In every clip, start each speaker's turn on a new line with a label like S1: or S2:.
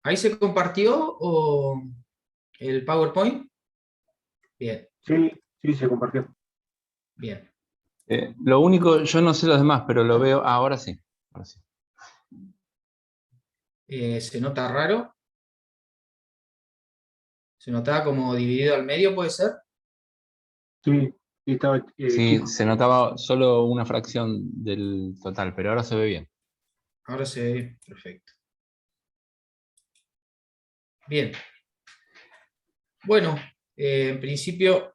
S1: ¿Ahí se compartió o el PowerPoint? Bien,
S2: Sí, sí, se compartió.
S1: bien.
S3: Lo único, yo no sé los demás, pero lo veo. Ahora sí. Ahora sí.
S1: ¿Se nota raro? ¿Se notaba como dividido al medio, puede ser?
S2: Sí, sí, estaba
S3: Sí,
S2: chico.
S3: se notaba solo una fracción del total, pero ahora se ve bien.
S1: Ahora se ve bien, perfecto. Bien. Bueno, en principio,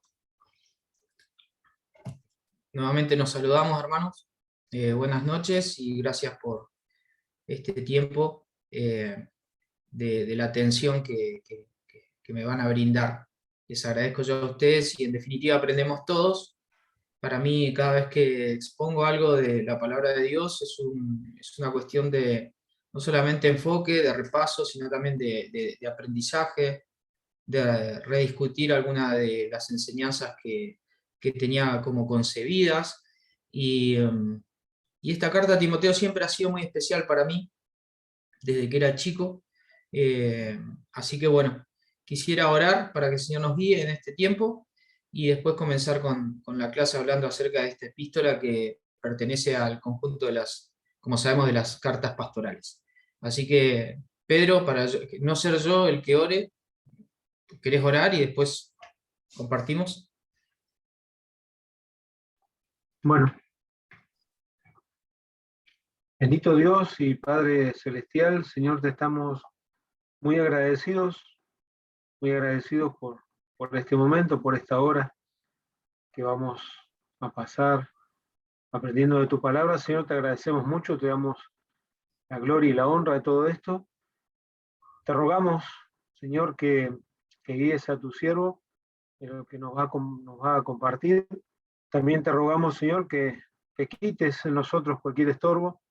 S1: nuevamente nos saludamos, hermanos. Buenas noches y gracias por este tiempo de la atención que me van a brindar. Les agradezco yo a ustedes y en definitiva aprendemos todos. Para mí, cada vez que expongo algo de la palabra de Dios, es una cuestión de no solamente enfoque, de repaso, sino también de aprendizaje, de rediscutir algunas de las enseñanzas que tenía como concebidas. Y, y esta carta a Timoteo siempre ha sido muy especial para mí, desde que era chico. Eh, Así que bueno, quisiera orar para que el Señor nos guíe en este tiempo y después comenzar con la clase hablando acerca de esta epístola que pertenece al conjunto de las, como sabemos, de las cartas pastorales. Así que, Pedro, para no ser yo el que ore, ¿querés orar y después compartimos?
S2: Bueno, bendito Dios y Padre Celestial, Señor, te estamos muy agradecidos por este momento, por esta hora que vamos a pasar aprendiendo de tu palabra. Señor, te agradecemos mucho, te damos la gloria y la honra de todo esto. Te rogamos, Señor, que guíes a tu siervo en lo que nos va a compartir. También te rogamos, Señor, que quites en nosotros cualquier estorbo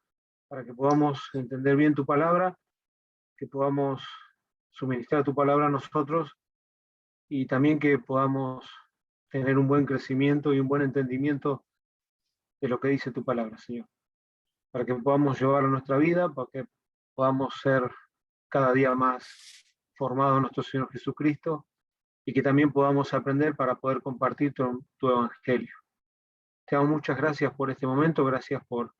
S2: para que podamos entender bien tu palabra, que podamos suministrar tu palabra a nosotros y también que podamos tener un buen crecimiento y un buen entendimiento de lo que dice tu palabra, Señor, para que podamos llevar a nuestra vida, para que podamos ser cada día más formados en nuestro Señor Jesucristo y que también podamos aprender para poder compartir tu evangelio. Te damos muchas gracias por este momento, gracias por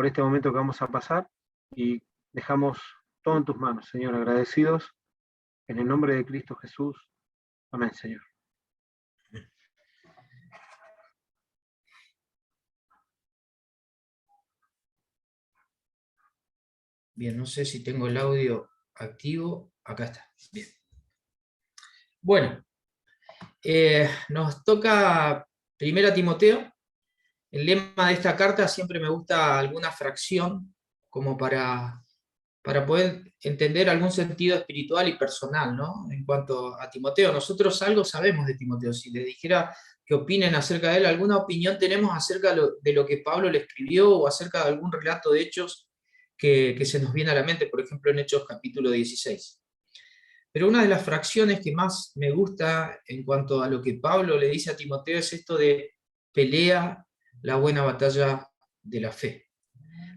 S2: este momento que vamos a pasar y dejamos todo en tus manos, Señor, agradecidos en el nombre de Cristo Jesús. Amén, Señor.
S1: Bien, no sé si tengo el audio activo. Acá está. Bien. Bueno, nos toca primero a Timoteo. El lema de esta carta siempre me gusta alguna fracción, como para poder entender algún sentido espiritual y personal, ¿no? En cuanto a Timoteo, nosotros algo sabemos de Timoteo. Si les dijera que opinen acerca de él, alguna opinión tenemos acerca de lo que Pablo le escribió o acerca de algún relato de hechos que se nos viene a la mente, por ejemplo, en Hechos capítulo 16. Pero una de las fracciones que más me gusta en cuanto a lo que Pablo le dice a Timoteo es esto de pelea la buena batalla de la fe.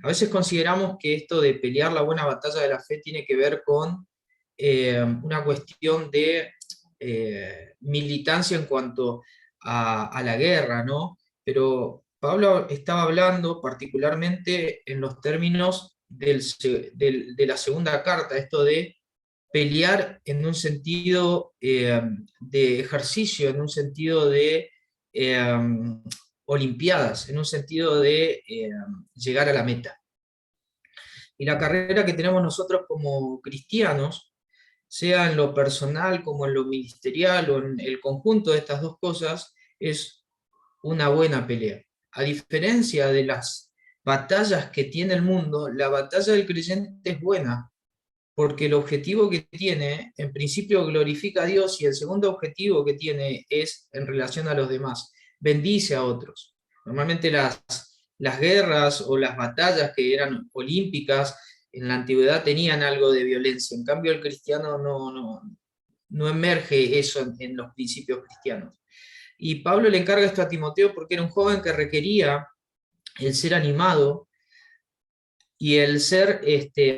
S1: A veces consideramos que esto de pelear la buena batalla de la fe tiene que ver con una cuestión de militancia en cuanto a la guerra, ¿no? Pero Pablo estaba hablando particularmente en los términos de la segunda carta, esto de pelear en un sentido de ejercicio, en un sentido de olimpiadas, en un sentido de llegar a la meta. Y la carrera que tenemos nosotros como cristianos, sea en lo personal como en lo ministerial o en el conjunto de estas dos cosas, es una buena pelea. A diferencia de las batallas que tiene el mundo, la batalla del creyente es buena, porque el objetivo que tiene, en principio, glorifica a Dios y el segundo objetivo que tiene es en relación a los demás, bendice a otros. Normalmente las guerras o las batallas que eran olímpicas en la antigüedad tenían algo de violencia, en cambio el cristiano no emerge eso en los principios cristianos. Y Pablo le encarga esto a Timoteo porque era un joven que requería el ser animado y el ser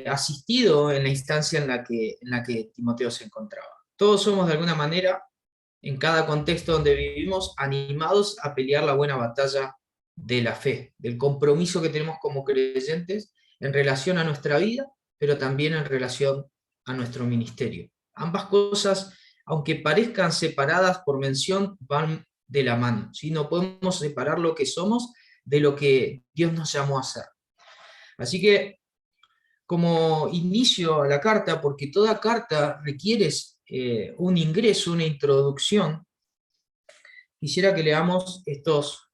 S1: asistido en la instancia en la que Timoteo se encontraba. Todos somos de alguna manera, en cada contexto donde vivimos, animados a pelear la buena batalla de la fe, del compromiso que tenemos como creyentes en relación a nuestra vida, pero también en relación a nuestro ministerio. Ambas cosas, aunque parezcan separadas por mención, van de la mano, ¿sí? No podemos separar lo que somos de lo que Dios nos llamó a hacer. Así que, como inicio a la carta, porque toda carta requiere un ingreso, una introducción, quisiera que leamos estos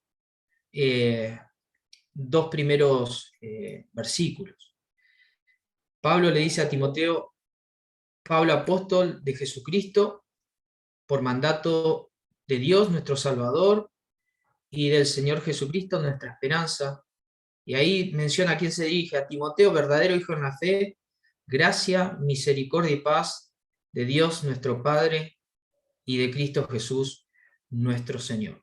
S1: dos primeros versículos. Pablo le dice a Timoteo: Pablo, apóstol de Jesucristo, por mandato de Dios nuestro Salvador y del Señor Jesucristo nuestra esperanza. Y ahí menciona a quién se dirige: a Timoteo, verdadero hijo en la fe, gracia, misericordia y paz de Dios nuestro Padre y de Cristo Jesús nuestro Señor.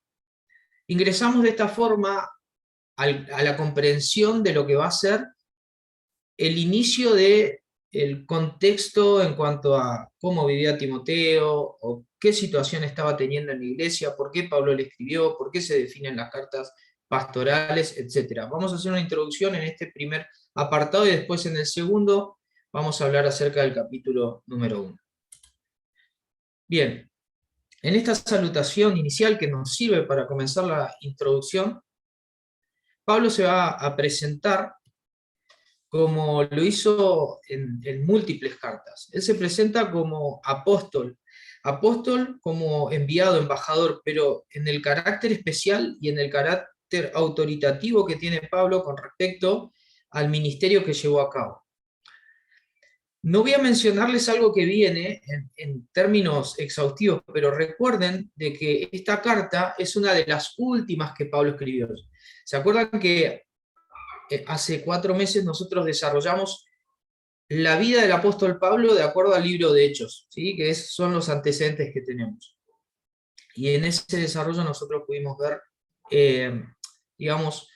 S1: Ingresamos de esta forma a la comprensión de lo que va a ser el inicio del contexto en cuanto a cómo vivía Timoteo, o qué situación estaba teniendo en la iglesia, por qué Pablo le escribió, por qué se definen las cartas pastorales, etc. Vamos a hacer una introducción en este primer apartado y después en el segundo vamos a hablar acerca del capítulo número 1. Bien, en esta salutación inicial que nos sirve para comenzar la introducción, Pablo se va a presentar como lo hizo en múltiples cartas. Él se presenta como apóstol, apóstol como enviado, embajador, pero en el carácter especial y en el carácter autoritativo que tiene Pablo con respecto al ministerio que llevó a cabo. No voy a mencionarles algo que viene en términos exhaustivos, pero recuerden de que esta carta es una de las últimas que Pablo escribió. ¿Se acuerdan que hace 4 meses nosotros desarrollamos la vida del apóstol Pablo de acuerdo al libro de Hechos, ¿sí? Que son los antecedentes que tenemos? Y en ese desarrollo nosotros pudimos ver, digamos,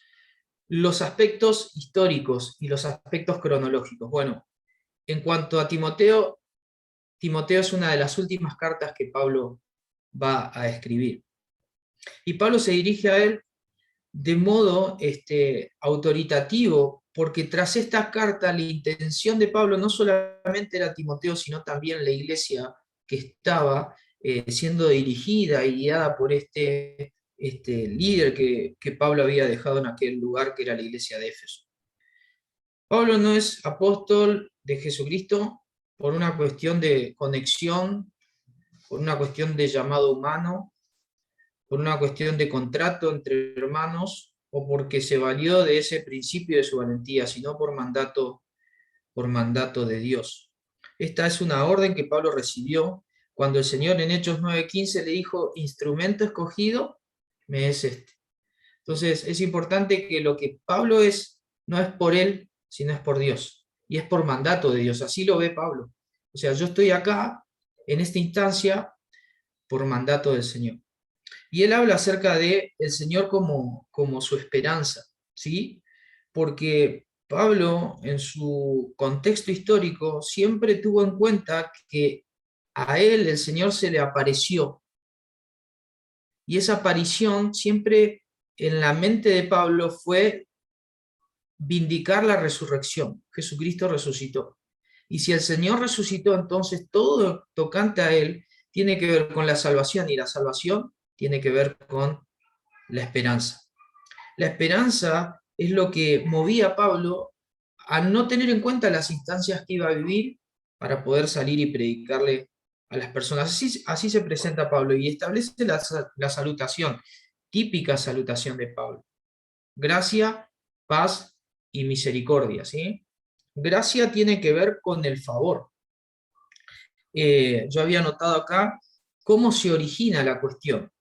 S1: los aspectos históricos y los aspectos cronológicos. Bueno, en cuanto a Timoteo, Timoteo es una de las últimas cartas que Pablo va a escribir. Y Pablo se dirige a él de modo autoritativo, porque tras esta carta la intención de Pablo no solamente era Timoteo, sino también la iglesia que estaba siendo dirigida y guiada por este líder que Pablo había dejado en aquel lugar, que era la iglesia de Éfeso. Pablo no es apóstol de Jesucristo por una cuestión de conexión, por una cuestión de llamado humano, por una cuestión de contrato entre hermanos, o porque se valió de ese principio de su valentía, sino por mandato de Dios. Esta es una orden que Pablo recibió cuando el Señor en Hechos 9:15 le dijo: instrumento escogido me es este. Entonces es importante que lo que Pablo es, no es por él, sino es por Dios, y es por mandato de Dios. Así lo ve Pablo. O sea, yo estoy acá, en esta instancia, por mandato del Señor. Y él habla acerca de el Señor como su esperanza, ¿sí? Porque Pablo, en su contexto histórico, siempre tuvo en cuenta que a él el Señor se le apareció. Y esa aparición siempre en la mente de Pablo fue vindicar la resurrección. Jesucristo resucitó. Y si el Señor resucitó, entonces todo tocante a él tiene que ver con la salvación, y la salvación tiene que ver con la esperanza. La esperanza es lo que movía a Pablo a no tener en cuenta las instancias que iba a vivir para poder salir y predicarle a las personas. Así se presenta Pablo y establece la salutación, típica salutación de Pablo. Gracia, paz y misericordia, ¿sí? Gracia tiene que ver con el favor. Yo había notado acá cómo se origina la cuestión.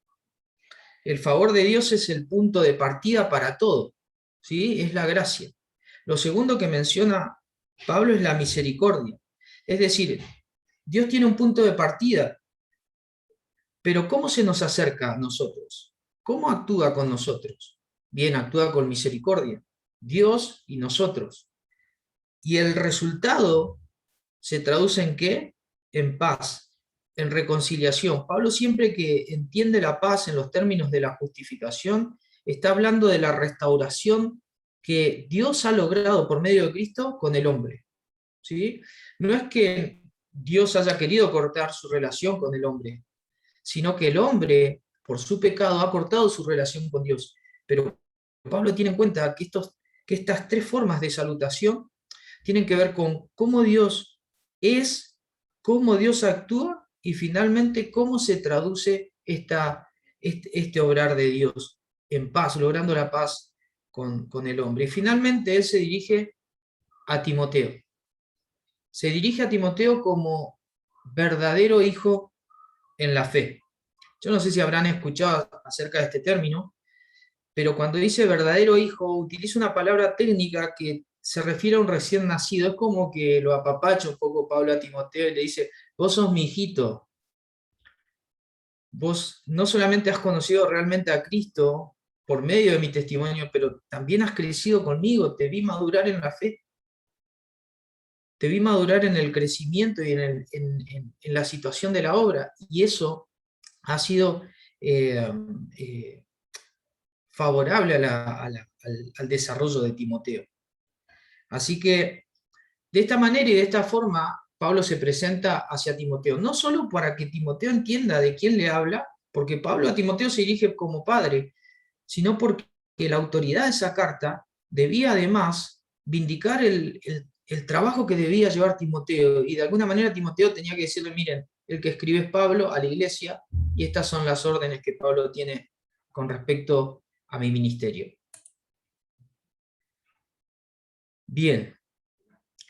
S1: El favor de Dios es el punto de partida para todo, ¿sí? Es la gracia. Lo segundo que menciona Pablo es la misericordia. Es decir, Dios tiene un punto de partida, pero ¿cómo se nos acerca a nosotros? ¿Cómo actúa con nosotros? Bien, actúa con misericordia. Dios y nosotros. Y el resultado se traduce en ¿qué? En paz, en reconciliación. Pablo siempre que entiende la paz en los términos de la justificación, está hablando de la restauración que Dios ha logrado por medio de Cristo con el hombre. ¿Sí? No es que Dios haya querido cortar su relación con el hombre, sino que el hombre, por su pecado, ha cortado su relación con Dios. Pero Pablo tiene en cuenta que estas tres formas de salutación tienen que ver con cómo Dios es, cómo Dios actúa y finalmente cómo se traduce este obrar de Dios en paz, logrando la paz con el hombre. Y finalmente él se dirige a Timoteo. Se dirige a Timoteo como verdadero hijo en la fe. Yo no sé si habrán escuchado acerca de este término, pero cuando dice verdadero hijo, utiliza una palabra técnica que se refiere a un recién nacido. Es como que lo apapacha un poco Pablo a Timoteo y le dice, vos sos mi hijito. Vos no solamente has conocido realmente a Cristo por medio de mi testimonio, pero también has crecido conmigo, te vi madurar en la fe. Te vi madurar en el crecimiento y en la situación de la obra, y eso ha sido favorable al desarrollo de Timoteo. Así que de esta manera y de esta forma, Pablo se presenta hacia Timoteo, no solo para que Timoteo entienda de quién le habla, porque Pablo a Timoteo se dirige como padre, sino porque la autoridad de esa carta debía además vindicar el trabajo que debía llevar Timoteo, y de alguna manera Timoteo tenía que decirle, miren, el que escribe es Pablo a la iglesia, y estas son las órdenes que Pablo tiene con respecto a mi ministerio. Bien,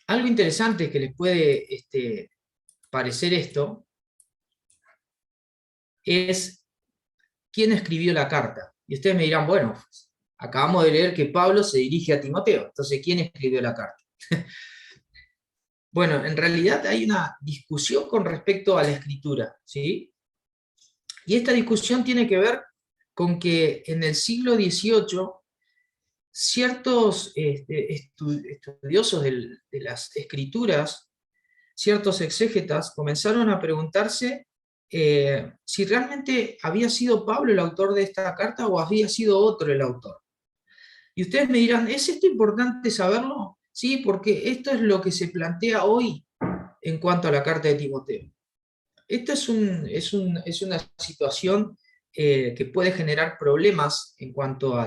S1: algo interesante que les puede parecer esto es quién escribió la carta. Y ustedes me dirán, bueno, acabamos de leer que Pablo se dirige a Timoteo, entonces ¿quién escribió la carta? Bueno, en realidad hay una discusión con respecto a la escritura, ¿sí? Y esta discusión tiene que ver con que en el siglo XVIII ciertos estudiosos de las escrituras, ciertos exégetas, comenzaron a preguntarse si realmente había sido Pablo el autor de esta carta o había sido otro el autor. Y ustedes me dirán, ¿es esto importante saberlo? Sí, porque esto es lo que se plantea hoy en cuanto a la carta de Timoteo. Esta es una situación que puede generar problemas en cuanto a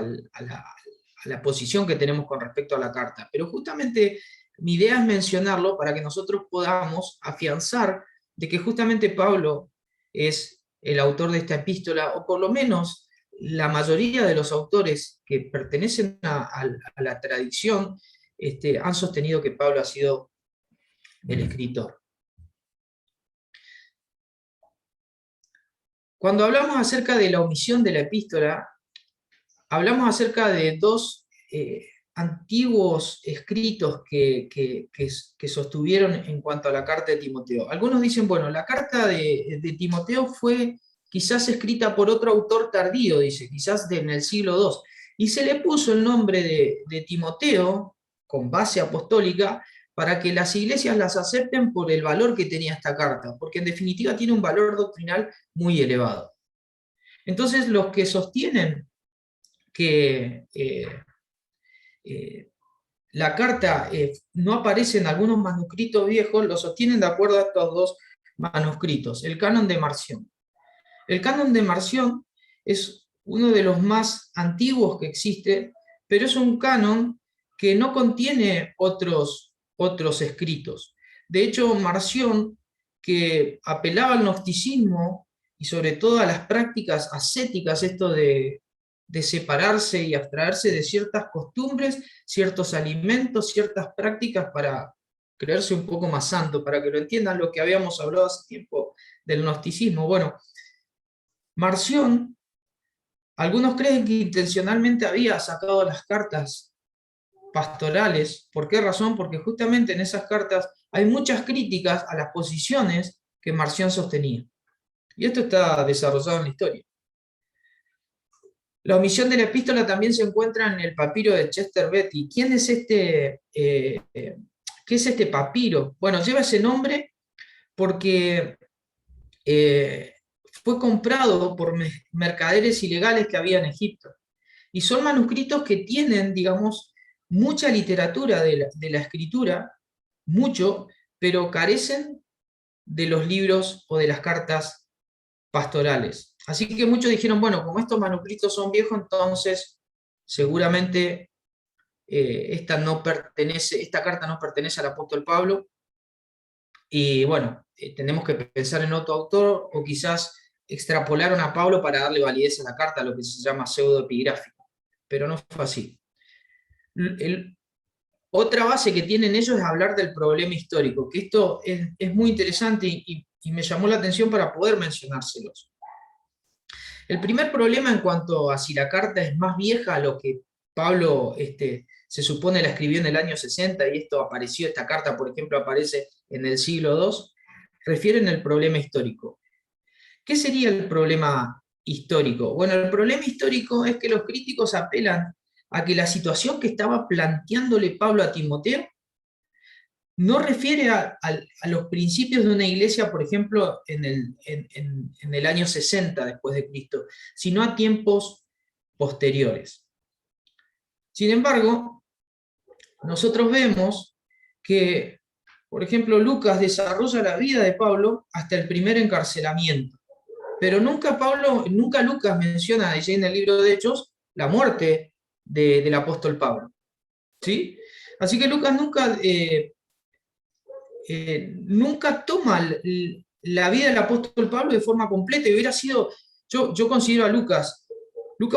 S1: la posición que tenemos con respecto a la carta, pero justamente mi idea es mencionarlo para que nosotros podamos afianzar de que justamente Pablo es el autor de esta epístola, o por lo menos la mayoría de los autores que pertenecen a la tradición han sostenido que Pablo ha sido el escritor. Cuando hablamos acerca de la omisión de la epístola, hablamos acerca de dos antiguos escritos que sostuvieron en cuanto a la carta de Timoteo. Algunos dicen, bueno, la carta de Timoteo fue quizás escrita por otro autor tardío, dice, quizás en el siglo II, y se le puso el nombre de Timoteo, con base apostólica, para que las iglesias las acepten por el valor que tenía esta carta, porque en definitiva tiene un valor doctrinal muy elevado. Entonces, los que sostienen que la carta no aparece en algunos manuscritos viejos, lo sostienen de acuerdo a estos dos manuscritos, el canon de Marción. El canon de Marción es uno de los más antiguos que existe, pero es un canon que no contiene otros escritos. De hecho, Marción, que apelaba al gnosticismo y sobre todo a las prácticas ascéticas, esto de separarse y abstraerse de ciertas costumbres, ciertos alimentos, ciertas prácticas para creerse un poco más santo, para que lo entiendan lo que habíamos hablado hace tiempo del gnosticismo. Bueno, Marción, algunos creen que intencionalmente había sacado las cartas pastorales. ¿Por qué razón? Porque justamente en esas cartas hay muchas críticas a las posiciones que Marción sostenía. Y esto está desarrollado en la historia. La omisión de la epístola también se encuentra en el papiro de Chester Beatty. ¿Quién es ¿Qué es este papiro? Bueno, lleva ese nombre porque fue comprado por mercaderes ilegales que había en Egipto. Y son manuscritos que tienen, digamos, mucha literatura de la escritura, mucho, pero carecen de los libros o de las cartas pastorales. Así que muchos dijeron, bueno, como estos manuscritos son viejos, entonces seguramente esta carta no pertenece al apóstol Pablo, y bueno, tenemos que pensar en otro autor, o quizás extrapolaron a Pablo para darle validez a la carta, lo que se llama pseudoepigráfico, pero no fue así. Otra base que tienen ellos es hablar del problema histórico, que esto es muy interesante y me llamó la atención para poder mencionárselos. El primer problema en cuanto a si la carta es más vieja a lo que Pablo se supone la escribió en el año 60, y esta carta, por ejemplo, aparece en el siglo II, refieren al problema histórico. ¿Qué sería el problema histórico? Bueno, el problema histórico es que los críticos apelan a que la situación que estaba planteándole Pablo a Timoteo no refiere a los principios de una iglesia, por ejemplo, en el año 60 después de Cristo, sino a tiempos posteriores. Sin embargo, nosotros vemos que, por ejemplo, Lucas desarrolla la vida de Pablo hasta el primer encarcelamiento, pero nunca Lucas menciona allí en el libro de Hechos la muerte del apóstol Pablo, ¿sí? Así que Lucas nunca toma la vida del apóstol Pablo de forma completa, y hubiera sido, yo considero a Lucas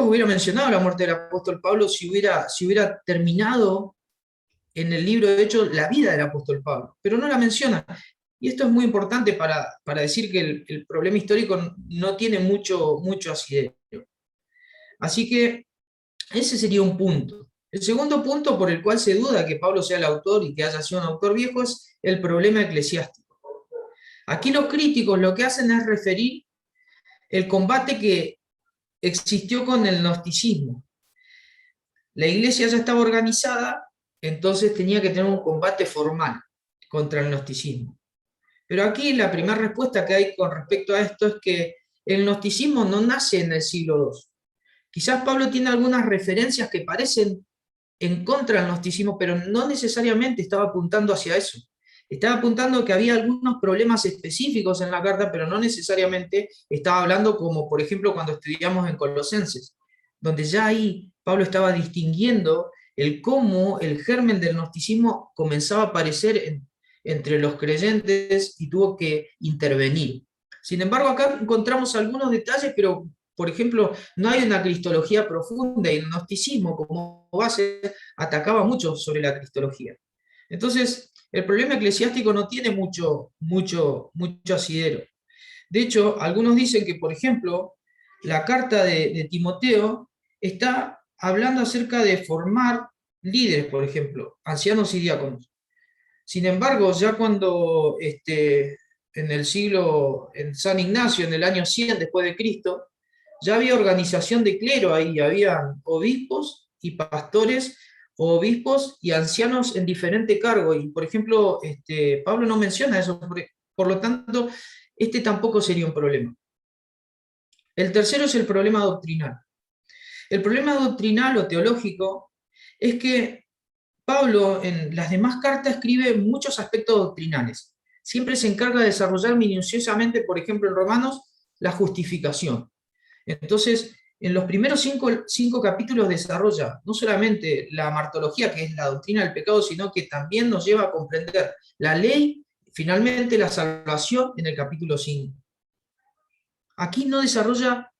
S1: hubiera mencionado la muerte del apóstol Pablo si hubiera terminado en el libro de Hechos la vida del apóstol Pablo, pero no la menciona. Y esto es muy importante para decir que el problema histórico no tiene mucho asidero. Así que ese sería un punto. El segundo punto por el cual se duda que Pablo sea el autor y que haya sido un autor viejo es el problema eclesiástico. Aquí los críticos lo que hacen es referir el combate que existió con el gnosticismo. La iglesia ya estaba organizada, entonces tenía que tener un combate formal contra el gnosticismo. Pero aquí la primera respuesta que hay con respecto a esto es que el gnosticismo no nace en el siglo II. Quizás Pablo tiene algunas referencias que parecen en contra del gnosticismo, pero no necesariamente estaba apuntando hacia eso. Estaba apuntando a que había algunos problemas específicos en la carta, pero no necesariamente estaba hablando como, por ejemplo, cuando estudiamos en Colosenses, donde ya ahí Pablo estaba distinguiendo cómo el germen del gnosticismo comenzaba a aparecer entre los creyentes y tuvo que intervenir. Sin embargo, acá encontramos algunos detalles, pero, por ejemplo, no hay una cristología profunda, y el gnosticismo como base atacaba mucho sobre la cristología. Entonces, el problema eclesiástico no tiene mucho asidero. De hecho, algunos dicen que, por ejemplo, la carta de Timoteo está hablando acerca de formar líderes, por ejemplo, ancianos y diáconos. Sin embargo, ya cuando en San Ignacio, en el año 100 después de Cristo, ya había organización de clero ahí, había obispos y pastores, obispos y ancianos en diferente cargo, y por ejemplo, Pablo no menciona eso, por lo tanto, tampoco sería un problema. El tercero es el problema doctrinal. El problema doctrinal o teológico es que Pablo en las demás cartas escribe muchos aspectos doctrinales. Siempre se encarga de desarrollar minuciosamente, por ejemplo, en Romanos, la justificación. Entonces, en los primeros cinco capítulos desarrolla no solamente la martología, que es la doctrina del pecado, sino que también nos lleva a comprender la ley, finalmente la salvación en el capítulo 5. Aquí no desarrolla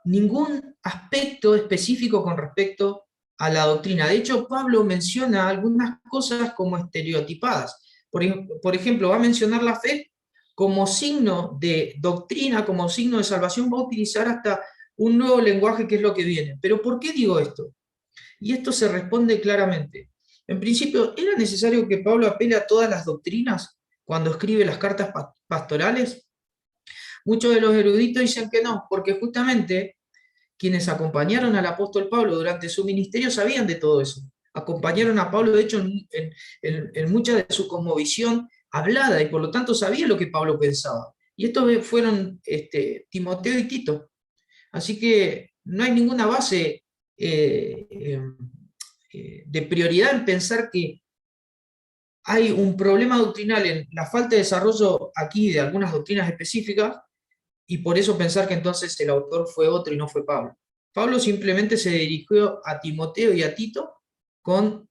S1: ningún aspecto específico con respecto a la doctrina. De hecho, Pablo menciona algunas cosas como estereotipadas. Por ejemplo, va a mencionar la fe como signo de doctrina, como signo de salvación, va a utilizar hasta un nuevo lenguaje, que es lo que viene. ¿Pero por qué digo esto? Y esto se responde claramente. En principio, ¿era necesario que Pablo apele a todas las doctrinas cuando escribe las cartas pastorales? Muchos de los eruditos dicen que no, porque justamente quienes acompañaron al apóstol Pablo durante su ministerio sabían de todo eso. acompañaron a Pablo, de hecho, en mucha de su conmovisión hablada, y por lo tanto sabía lo que Pablo pensaba. Y estos fueron Timoteo y Tito. Así que no hay ninguna base de prioridad en pensar que hay un problema doctrinal en la falta de desarrollo aquí de algunas doctrinas específicas, y por eso pensar que entonces el autor fue otro y no fue Pablo. Pablo simplemente se dirigió a Timoteo y a Tito con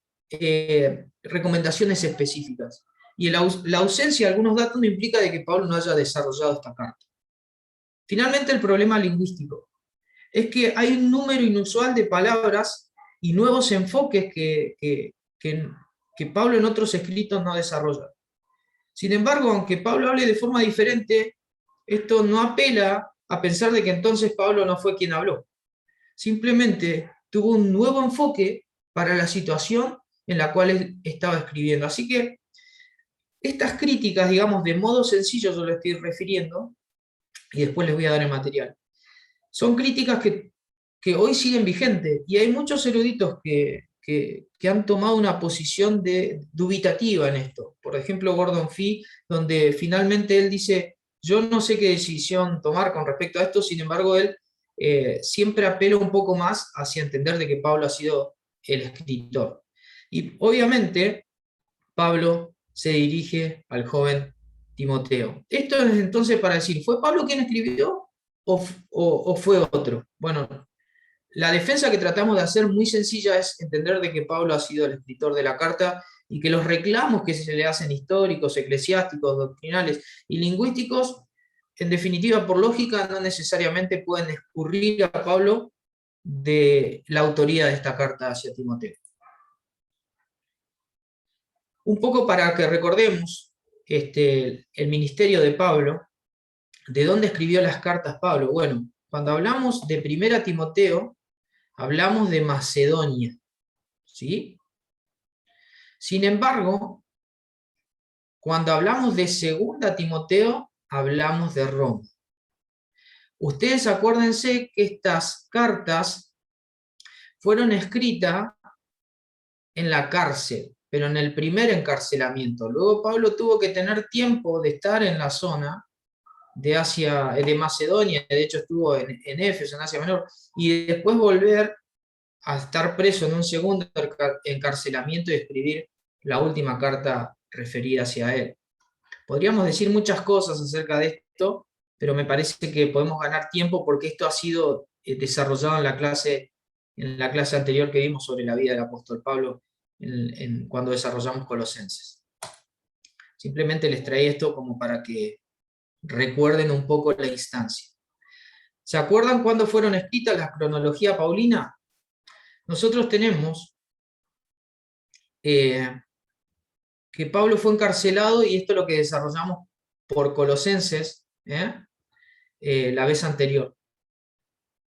S1: recomendaciones específicas. Y la ausencia de algunos datos no implica de que Pablo no haya desarrollado esta carta. Finalmente, el problema lingüístico es que hay un número inusual de palabras y nuevos enfoques que Pablo en otros escritos no desarrolla. Sin embargo, aunque Pablo hable de forma diferente, esto no apela a pensar de que entonces Pablo no fue quien habló. Simplemente tuvo un nuevo enfoque para la situación en la cual él estaba escribiendo. Así que estas críticas, digamos, de modo sencillo yo le estoy refiriendo, y después les voy a dar el material, son críticas que hoy siguen vigentes, y hay muchos eruditos que han tomado una posición dubitativa en esto. Por ejemplo, Gordon Fee, donde finalmente él dice, yo no sé qué decisión tomar con respecto a esto, sin embargo, él siempre apela un poco más hacia entender de que Pablo ha sido el escritor. Y obviamente, Pablo se dirige al joven Timoteo. Esto es entonces para decir, ¿fue Pablo quien escribió o fue otro? Bueno, la defensa que tratamos de hacer muy sencilla es entender de que Pablo ha sido el escritor de la carta y que los reclamos que se le hacen históricos, eclesiásticos, doctrinales y lingüísticos, en definitiva, por lógica, no necesariamente pueden escurrir a Pablo de la autoría de esta carta hacia Timoteo. Un poco para que recordemos el ministerio de Pablo, ¿de dónde escribió las cartas Pablo? Bueno, cuando hablamos de 1 Timoteo, hablamos de Macedonia, ¿sí? Sin embargo, cuando hablamos de 2 Timoteo, hablamos de Roma. Ustedes acuérdense que estas cartas fueron escritas en la cárcel, pero en el primer encarcelamiento. Luego Pablo tuvo que tener tiempo de estar en la zona de Asia, de Macedonia, de hecho estuvo en Éfeso, en Asia Menor, y después volver a estar preso en un segundo encarcelamiento y escribir la última carta referida hacia él. Podríamos decir muchas cosas acerca de esto, pero me parece que podemos ganar tiempo porque esto ha sido desarrollado en la clase anterior que vimos sobre la vida del apóstol Pablo cuando desarrollamos Colosenses. Simplemente les traí esto como para que recuerden un poco la instancia. ¿Se acuerdan cuándo fueron escritas las cronologías paulinas? Nosotros tenemos que Pablo fue encarcelado, y esto es lo que desarrollamos por Colosenses la vez anterior.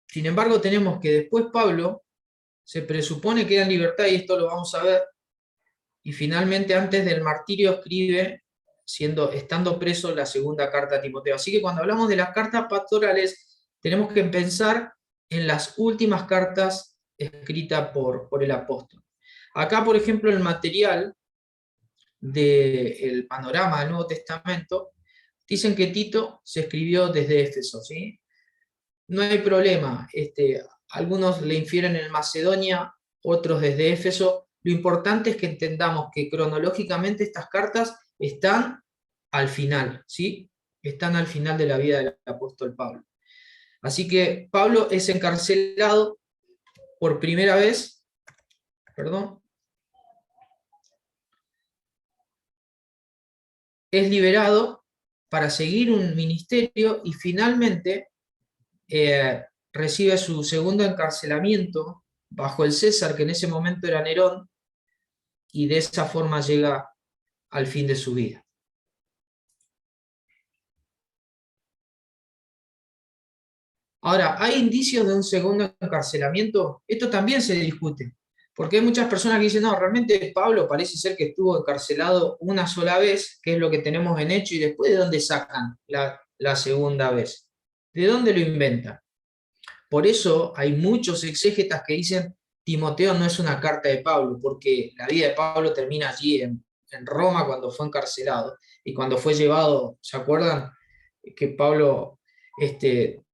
S1: Sin embargo, tenemos que después Pablo se presupone queda en libertad, y esto lo vamos a ver, y finalmente antes del martirio escribe, estando preso, la segunda carta a Timoteo. Así que cuando hablamos de las cartas pastorales, tenemos que pensar en las últimas cartas escritas por el apóstol. Acá, por ejemplo, el material del panorama del Nuevo Testamento, dicen que Tito se escribió desde Éfeso, ¿sí? No hay problema, algunos le infieren en Macedonia, otros desde Éfeso. Lo importante es que entendamos que cronológicamente estas cartas están al final, ¿sí? Están al final de la vida del apóstol Pablo. Así que Pablo es encarcelado por primera vez, es liberado para seguir un ministerio y finalmente recibe su segundo encarcelamiento bajo el César, que en ese momento era Nerón, y de esa forma llega al fin de su vida. Ahora, ¿hay indicios de un segundo encarcelamiento? Esto también se discute, porque hay muchas personas que dicen, no, realmente Pablo parece ser que estuvo encarcelado una sola vez, que es lo que tenemos en Hecho, y después ¿de dónde sacan la segunda vez? ¿De dónde lo inventan? Por eso hay muchos exégetas que dicen Timoteo no es una carta de Pablo, porque la vida de Pablo termina allí en Roma cuando fue encarcelado y cuando fue llevado, ¿se acuerdan? Que Pablo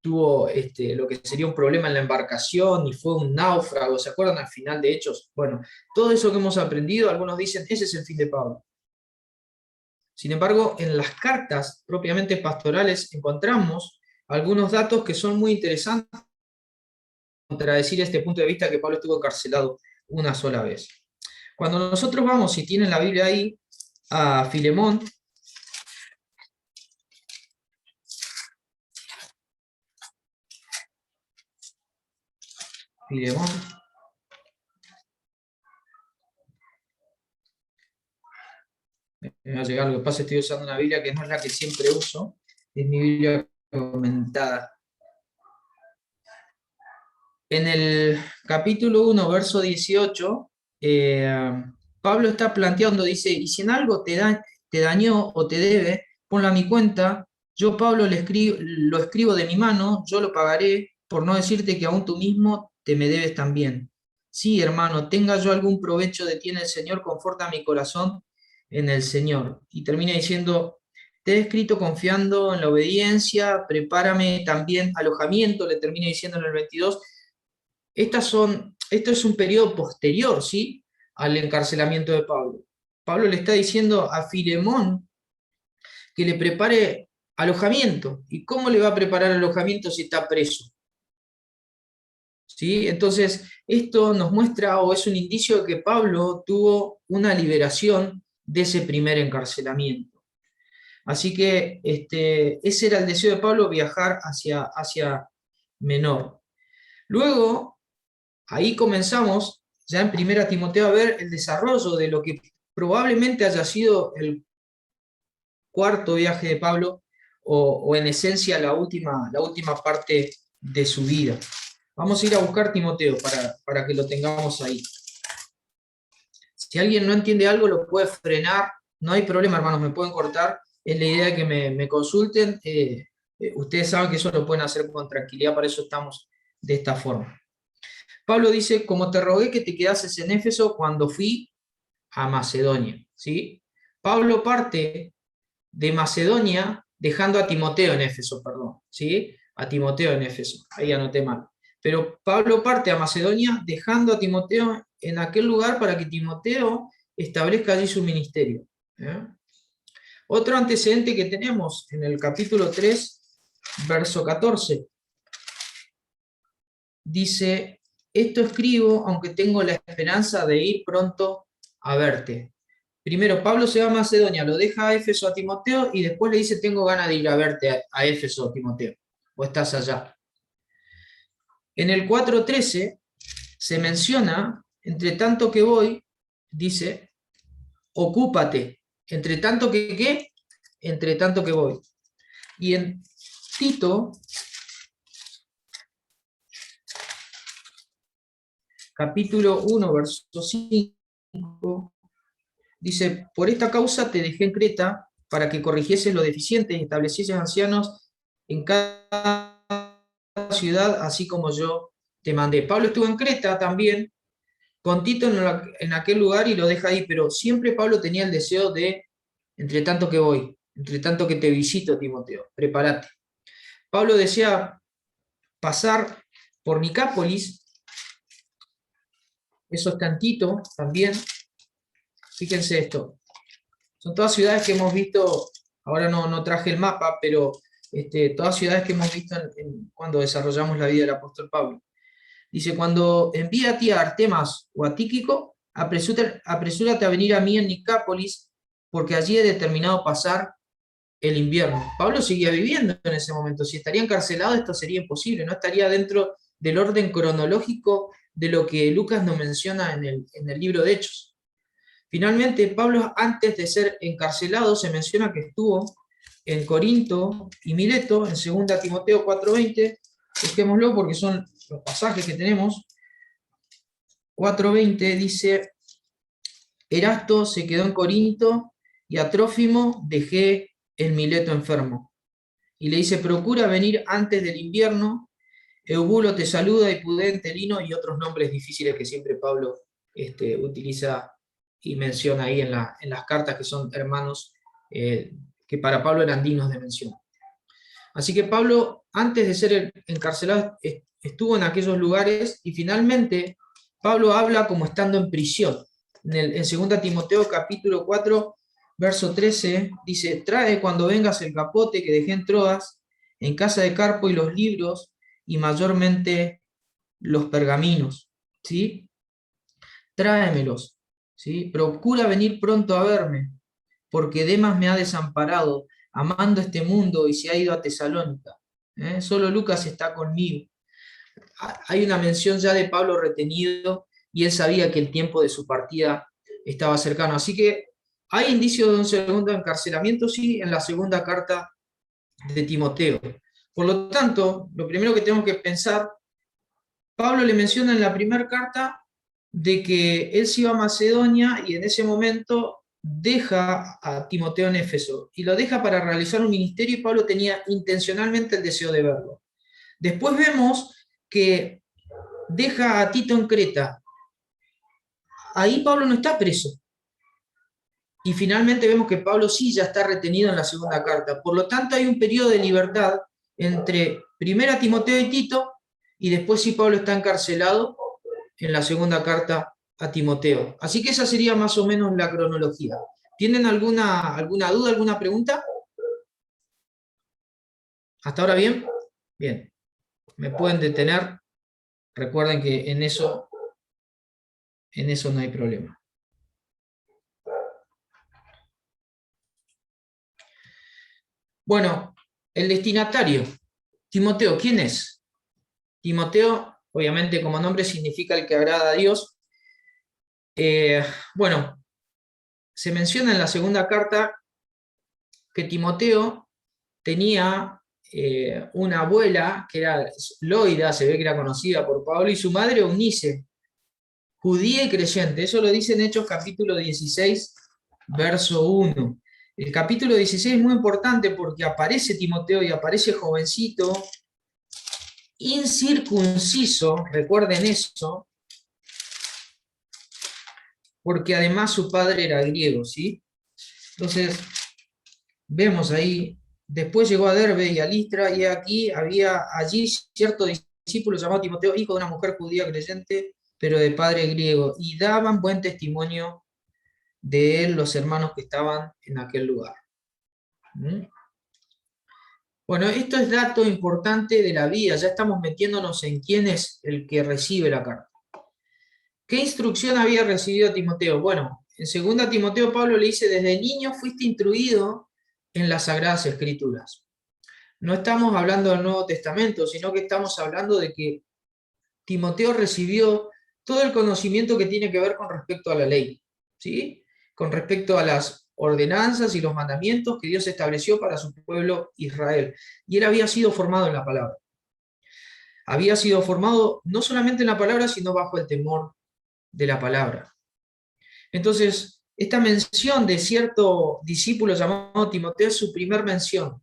S1: tuvo lo que sería un problema en la embarcación y fue un náufrago, ¿se acuerdan al final de Hechos? Bueno, todo eso que hemos aprendido, algunos dicen, ese es el fin de Pablo. Sin embargo, en las cartas propiamente pastorales encontramos algunos datos que son muy interesantes para decir este punto de vista que Pablo estuvo encarcelado una sola vez. Cuando nosotros vamos, si tienen la Biblia ahí, a Filemón, me va a llegar, lo que pasa es que estoy usando una Biblia que no es la que siempre uso, es mi Biblia comentada. En el capítulo 1, verso 18, Pablo está planteando, dice, y si en algo te dañó o te debe, ponlo a mi cuenta, yo Pablo lo escribo de mi mano, yo lo pagaré, por no decirte que aún tú mismo te me debes también. Sí, hermano, tenga yo algún provecho de ti en el Señor, conforta mi corazón en el Señor. Y termina diciendo, te he escrito confiando en la obediencia, prepárame también alojamiento, le termina diciendo en el 22, esto es un periodo posterior, ¿sí?, al encarcelamiento de Pablo. Pablo le está diciendo a Filemón que le prepare alojamiento. ¿Y cómo le va a preparar alojamiento si está preso? ¿Sí? Entonces, esto nos muestra o es un indicio de que Pablo tuvo una liberación de ese primer encarcelamiento. Así que ese era el deseo de Pablo, viajar hacia Asia Menor. Luego, ahí comenzamos ya en 1 Timoteo a ver el desarrollo de lo que probablemente haya sido el cuarto viaje de Pablo o en esencia la última parte de su vida. Vamos a ir a buscar Timoteo para que lo tengamos ahí. Si alguien no entiende algo lo puede frenar, no hay problema, hermanos, me pueden cortar, es la idea de que me consulten, ustedes saben que eso lo pueden hacer con tranquilidad, para eso estamos de esta forma. Pablo dice, como te rogué que te quedases en Éfeso cuando fui a Macedonia, ¿sí? Pablo parte de Macedonia dejando a Timoteo en Éfeso, perdón, ¿sí? A Timoteo en Éfeso, ahí anoté mal. Pero Pablo parte a Macedonia dejando a Timoteo en aquel lugar para que Timoteo establezca allí su ministerio. Otro antecedente que tenemos en el capítulo 3, verso 14, dice, esto escribo aunque tengo la esperanza de ir pronto a verte. Primero, Pablo se va a Macedonia, lo deja a Éfeso a Timoteo y después le dice, tengo ganas de ir a verte a Éfeso, Timoteo, o estás allá. En el 4.13 se menciona, entre tanto que voy, dice, ocúpate, entre tanto que ¿qué? Entre tanto que voy. Y en Tito, capítulo 1, verso 5, dice, por esta causa te dejé en Creta para que corrigieses lo deficiente y establecieses ancianos en cada ciudad, así como yo te mandé. Pablo estuvo en Creta también, con Tito en aquel lugar y lo deja ahí, pero siempre Pablo tenía el deseo de, entre tanto que voy, entre tanto que te visito, Timoteo, prepárate. Pablo desea pasar por Nicápolis, eso está en Tito también. Fíjense esto, son todas ciudades que hemos visto, ahora no traje el mapa, pero todas ciudades que hemos visto cuando desarrollamos la vida del apóstol Pablo. Dice, cuando envíe a ti a Artemas o a Tíquico, apresúrate a venir a mí en Nicápolis, porque allí he determinado pasar el invierno. Pablo seguía viviendo en ese momento. Si estaría encarcelado, esto sería imposible, no estaría dentro del orden cronológico de lo que Lucas nos menciona en el libro de Hechos. Finalmente, Pablo, antes de ser encarcelado, se menciona que estuvo en Corinto y Mileto, en 2 Timoteo 4.20, busquémoslo porque son los pasajes que tenemos. 4.20 dice, Erasto se quedó en Corinto y a Trófimo dejé en Mileto enfermo. Y le dice, procura venir antes del invierno Eubulo te saluda, y Pudente, Lino, y otros nombres difíciles que siempre Pablo utiliza y menciona ahí en las cartas, que son hermanos, que para Pablo eran dignos de mención. Así que Pablo, antes de ser encarcelado, estuvo en aquellos lugares, y finalmente Pablo habla como estando en prisión. En 2 Timoteo capítulo 4, verso 13, dice: trae cuando vengas el capote que dejé en Troas, en casa de Carpo, y los libros, y mayormente los pergaminos, ¿sí? Tráemelos, ¿sí? Procura venir pronto a verme, porque Demas me ha desamparado, amando este mundo, y se ha ido a Tesalónica. Solo Lucas está conmigo. Hay una mención ya de Pablo retenido, y él sabía que el tiempo de su partida estaba cercano. Así que hay indicios de un segundo encarcelamiento, sí, en la segunda carta de Timoteo. Por lo tanto, lo primero que tenemos que pensar, Pablo le menciona en la primera carta de que él se iba a Macedonia, y en ese momento deja a Timoteo en Éfeso, y lo deja para realizar un ministerio, y Pablo tenía intencionalmente el deseo de verlo. Después vemos que deja a Tito en Creta. Ahí Pablo no está preso. Y finalmente vemos que Pablo sí ya está retenido en la segunda carta. Por lo tanto, hay un periodo de libertad entre 1 Timoteo y Tito, y después sí Pablo está encarcelado en la segunda carta a Timoteo. Así que esa sería más o menos la cronología. ¿Tienen alguna duda, alguna pregunta? ¿Hasta ahora bien? Bien. Me pueden detener. Recuerden que en eso no hay problema. Bueno, el destinatario. Timoteo, ¿quién es? Timoteo, obviamente, como nombre, significa el que agrada a Dios. Bueno, se menciona en la segunda carta que Timoteo tenía una abuela que era Loida, se ve que era conocida por Pablo, y su madre Eunice, judía y creyente. Eso lo dice en Hechos capítulo 16, verso 1. El capítulo 16 es muy importante porque aparece Timoteo, y aparece jovencito, incircunciso, recuerden eso, porque además su padre era griego, ¿sí? Entonces, vemos ahí, después llegó a Derbe y a Listra, y aquí había allí cierto discípulo llamado Timoteo, hijo de una mujer judía creyente, pero de padre griego, y daban buen testimonio de él los hermanos que estaban en aquel lugar. ¿Mm? Bueno, esto es dato importante de la vida, ya estamos metiéndonos en quién es el que recibe la carta. ¿Qué instrucción había recibido Timoteo? Bueno, en 2 Timoteo Pablo le dice: desde niño fuiste instruido en las Sagradas Escrituras. No estamos hablando del Nuevo Testamento, sino que estamos hablando de que Timoteo recibió todo el conocimiento que tiene que ver con respecto a la ley, ¿sí? Con respecto a las ordenanzas y los mandamientos que Dios estableció para su pueblo Israel. Y él había sido formado en la palabra. Había sido formado no solamente en la palabra, sino bajo el temor de la palabra. Entonces, esta mención de cierto discípulo llamado Timoteo es su primer mención,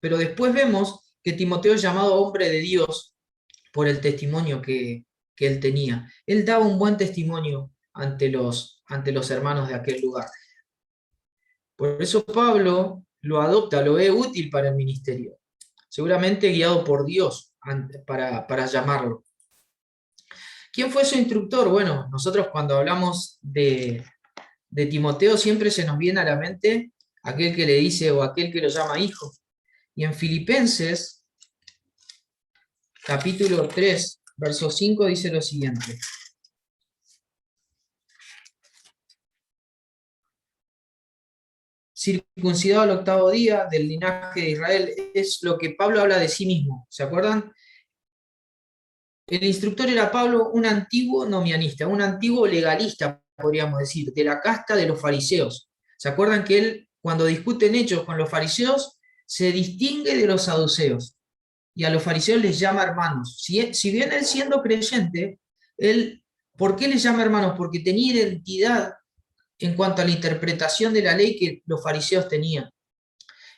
S1: pero después vemos que Timoteo es llamado hombre de Dios por el testimonio que él tenía. Él daba un buen testimonio ante los hermanos de aquel lugar. Por eso Pablo lo adopta, lo ve útil para el ministerio, seguramente guiado por Dios para llamarlo. ¿Quién fue su instructor? Bueno, nosotros cuando hablamos de Timoteo siempre se nos viene a la mente aquel que le dice, o aquel que lo llama hijo. Y en Filipenses, capítulo 3, verso 5, dice lo siguiente: circuncidado al 8º día, del linaje de Israel. Es lo que Pablo habla de sí mismo, ¿se acuerdan? El instructor era Pablo, un antiguo nomianista, un antiguo legalista, podríamos decir, de la casta de los fariseos. ¿Se acuerdan que él, cuando discuten hechos con los fariseos, se distingue de los saduceos? Y a los fariseos les llama hermanos. Si bien él, siendo creyente, él, ¿por qué les llama hermanos? Porque tenía identidad en cuanto a la interpretación de la ley que los fariseos tenían.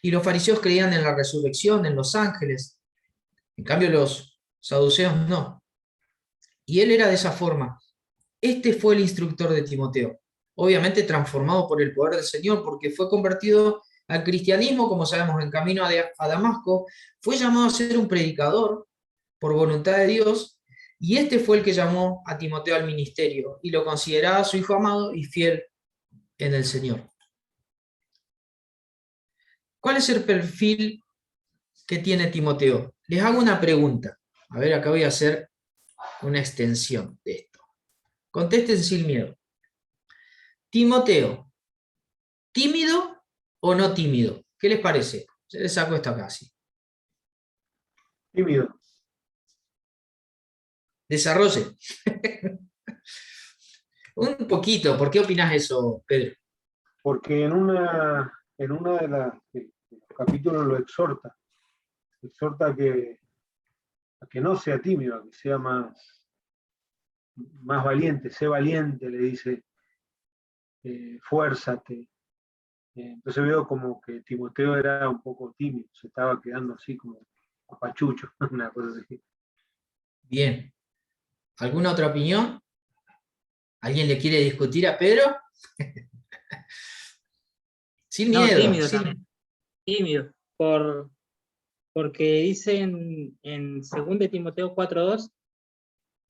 S1: Y los fariseos creían en la resurrección, en los ángeles. En cambio, los saduceos no. Y él era de esa forma. Este fue el instructor de Timoteo, obviamente transformado por el poder del Señor, porque fue convertido al cristianismo, como sabemos, en camino a Damasco, fue llamado a ser un predicador por voluntad de Dios, y este fue el que llamó a Timoteo al ministerio, y lo consideraba su hijo amado y fiel en el Señor. ¿Cuál es el perfil que tiene Timoteo? Les hago una pregunta. A ver, acá voy a hacer una extensión de esto. Contesten sin miedo. Timoteo, ¿tímido o no tímido? ¿Qué les parece? Se les saco esto acá, sí.
S2: Tímido.
S1: Desarrolle. Un poquito. ¿Por qué opinás eso, Pedro?
S2: Porque en una de los capítulos lo exhorta a que no sea tímido, a que sea más valiente, sé valiente, le dice, fuérzate. Entonces veo como que Timoteo era un poco tímido, se estaba quedando así como apachucho, una cosa así.
S1: Bien. ¿Alguna otra opinión? ¿Alguien le quiere discutir a Pedro? Sin
S4: No,
S1: miedo.
S4: tímido también. Tímido. Porque dice en 2 de Timoteo 4:2,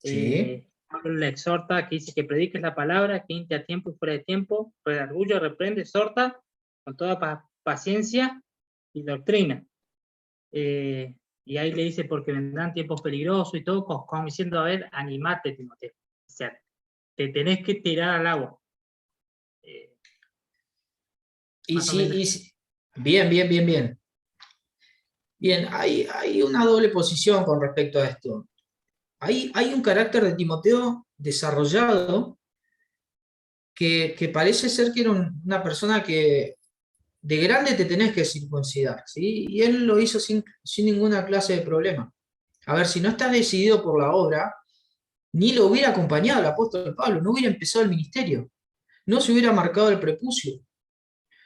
S1: Sí.
S4: Pablo le exhorta, que dice que prediques la palabra, que inte a tiempo y fuera de tiempo, redarguye, reprende, exhorta, con toda paciencia y doctrina. Y ahí le dice, porque vendrán tiempos peligrosos y todo, como diciendo, a ver, animate, Timoteo. O sea, te tenés que tirar al agua.
S1: Bien. Bien, hay una doble posición con respecto a esto. Hay un carácter de Timoteo desarrollado que parece ser que era una persona que de grande te tenés que circuncidar, ¿sí? Y él lo hizo sin ninguna clase de problema. A ver, si no estás decidido por la obra, ni lo hubiera acompañado el apóstol Pablo, no hubiera empezado el ministerio, no se hubiera marcado el prepucio.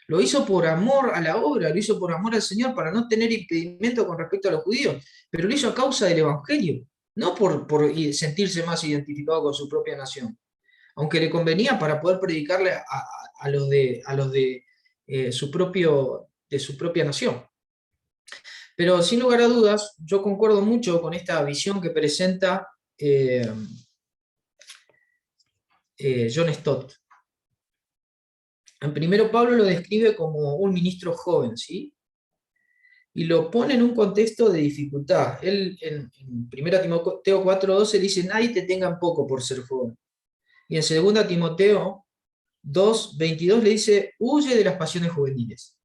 S1: Lo hizo por amor a la obra, lo hizo por amor al Señor, para no tener impedimento con respecto a los judíos, pero lo hizo a causa del Evangelio, no por sentirse más identificado con su propia nación, aunque le convenía para poder predicarle a los de su propia nación. Pero sin lugar a dudas, yo concuerdo mucho con esta visión que presenta John Stott. En primero Pablo lo describe como un ministro joven, ¿sí? Y lo pone en un contexto de dificultad. Él en 1 Timoteo 4:12 dice, nadie te tenga en poco por ser joven. Y en 2 Timoteo 2:22 le dice, huye de las pasiones juveniles.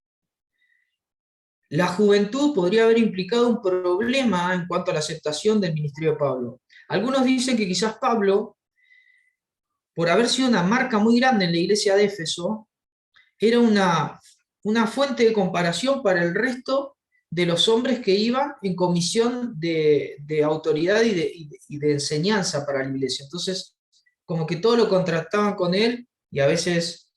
S1: La juventud podría haber implicado un problema en cuanto a la aceptación del ministerio de Pablo. Algunos dicen que quizás Pablo, por haber sido una marca muy grande en la iglesia de Éfeso, era una fuente de comparación para el resto de los hombres que iban en comisión de autoridad y de enseñanza para la iglesia. Entonces, como que todo lo contrastaban con él, y a veces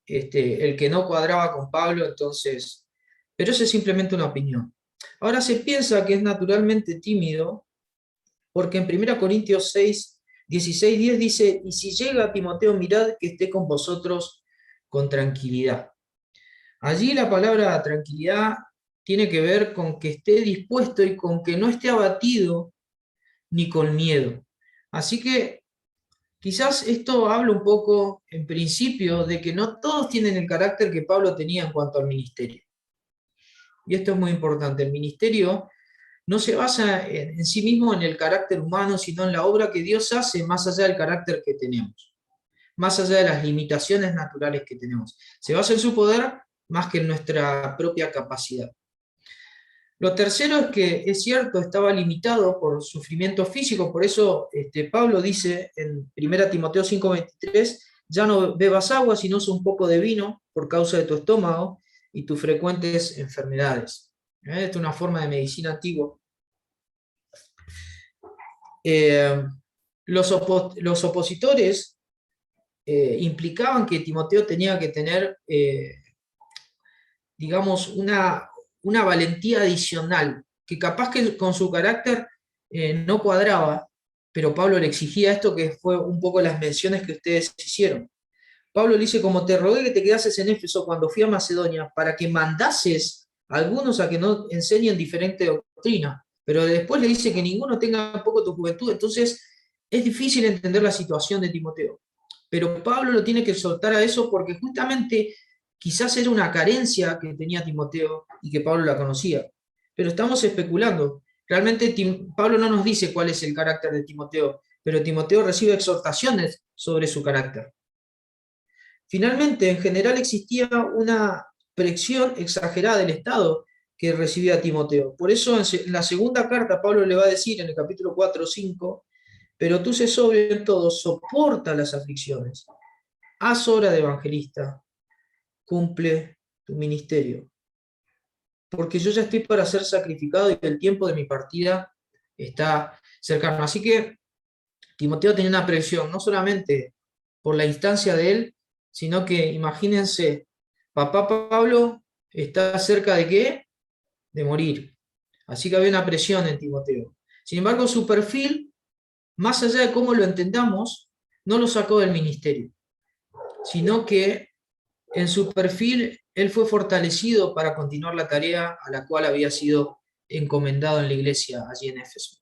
S1: el que no cuadraba con Pablo, entonces... Pero eso es simplemente una opinión. Ahora se piensa que es naturalmente tímido, porque en 1 Corintios 6:16-10 dice, y si llega Timoteo, mirad que esté con vosotros con tranquilidad. Allí la palabra tranquilidad tiene que ver con que esté dispuesto y con que no esté abatido ni con miedo. Así que quizás esto habla un poco, en principio, de que no todos tienen el carácter que Pablo tenía en cuanto al ministerio. Y esto es muy importante. El ministerio no se basa en sí mismo en el carácter humano, sino en la obra que Dios hace más allá del carácter que tenemos, más allá de las limitaciones naturales que tenemos. Se basa en su poder más que en nuestra propia capacidad. Lo tercero es que, es cierto, estaba limitado por sufrimiento físico, por eso Pablo dice en 1 Timoteo 5:23, ya no bebas agua, sino usa un poco de vino por causa de tu estómago y tus frecuentes enfermedades. Esta es una forma de medicina antigua. Los opositores implicaban que Timoteo tenía que tener, digamos, una valentía adicional, que capaz que con su carácter no cuadraba, pero Pablo le exigía esto, que fue un poco las menciones que ustedes hicieron. Pablo le dice, como te rogué que te quedases en Éfeso cuando fui a Macedonia, para que mandases a algunos a que no enseñen diferente doctrina, pero después le dice que ninguno tenga poco tu juventud. Entonces es difícil entender la situación de Timoteo, pero Pablo lo tiene que soltar a eso porque justamente quizás era una carencia que tenía Timoteo y que Pablo la conocía, pero estamos especulando. Realmente Pablo no nos dice cuál es el carácter de Timoteo, pero Timoteo recibe exhortaciones sobre su carácter. Finalmente, en general existía una presión exagerada del Estado que recibía Timoteo. Por eso en la segunda carta Pablo le va a decir en el capítulo 4 o 5, pero tú sé sobrio en todo, soporta las aflicciones, haz obra de evangelista, cumple tu ministerio. Porque yo ya estoy para ser sacrificado y el tiempo de mi partida está cercano. Así que Timoteo tenía una presión, no solamente por la instancia de él, sino que imagínense, papá Pablo está cerca de ¿qué? De morir. Así que había una presión en Timoteo. Sin embargo, su perfil, más allá de cómo lo entendamos, no lo sacó del ministerio, sino que en su perfil él fue fortalecido para continuar la tarea a la cual había sido encomendado en la iglesia allí en Éfeso.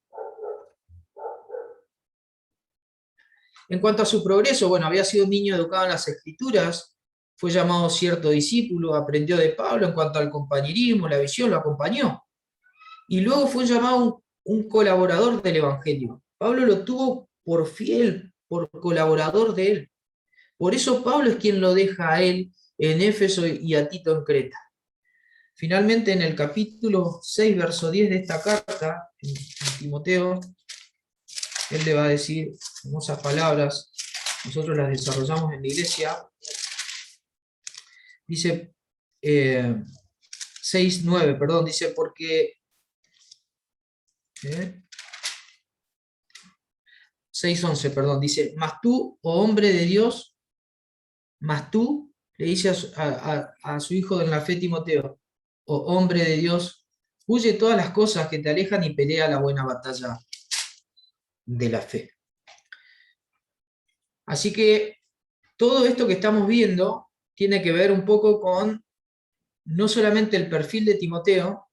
S1: En cuanto a su progreso, bueno, había sido un niño educado en las Escrituras, fue llamado cierto discípulo, aprendió de Pablo en cuanto al compañerismo, la visión, lo acompañó. Y luego fue llamado un colaborador del Evangelio. Pablo lo tuvo por fiel, por colaborador de él. Por eso Pablo es quien lo deja a él en Éfeso y a Tito en Creta. Finalmente, en el capítulo 6, verso 10 de esta carta, en Timoteo, él le va a decir hermosas palabras, nosotros las desarrollamos en la iglesia. Dice 6:9, perdón, dice porque 6:11, perdón, dice, mas tú, oh hombre de Dios, mas tú, le dice a su hijo en la fe Timoteo, oh hombre de Dios, huye todas las cosas que te alejan y pelea la buena batalla de la fe. Así que todo esto que estamos viendo tiene que ver un poco con no solamente el perfil de Timoteo,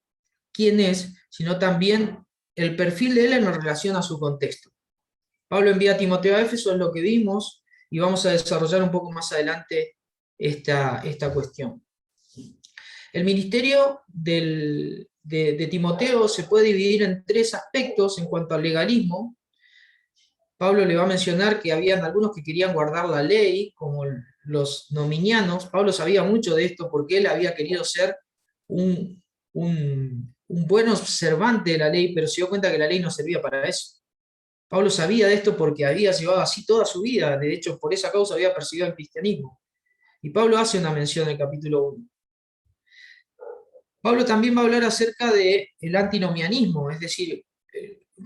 S1: quién es, sino también el perfil de él en relación a su contexto. Pablo envía a Timoteo a Éfeso, es lo que vimos, y vamos a desarrollar un poco más adelante esta cuestión. El ministerio de Timoteo se puede dividir en tres aspectos en cuanto al legalismo. Pablo le va a mencionar que habían algunos que querían guardar la ley, como los nominianos. Pablo sabía mucho de esto porque él había querido ser un buen observante de la ley, pero se dio cuenta que la ley no servía para eso. Pablo sabía de esto porque había llevado así toda su vida, de hecho por esa causa había perseguido el cristianismo. Y Pablo hace una mención en el capítulo 1. Pablo también va a hablar acerca del antinomianismo, es decir,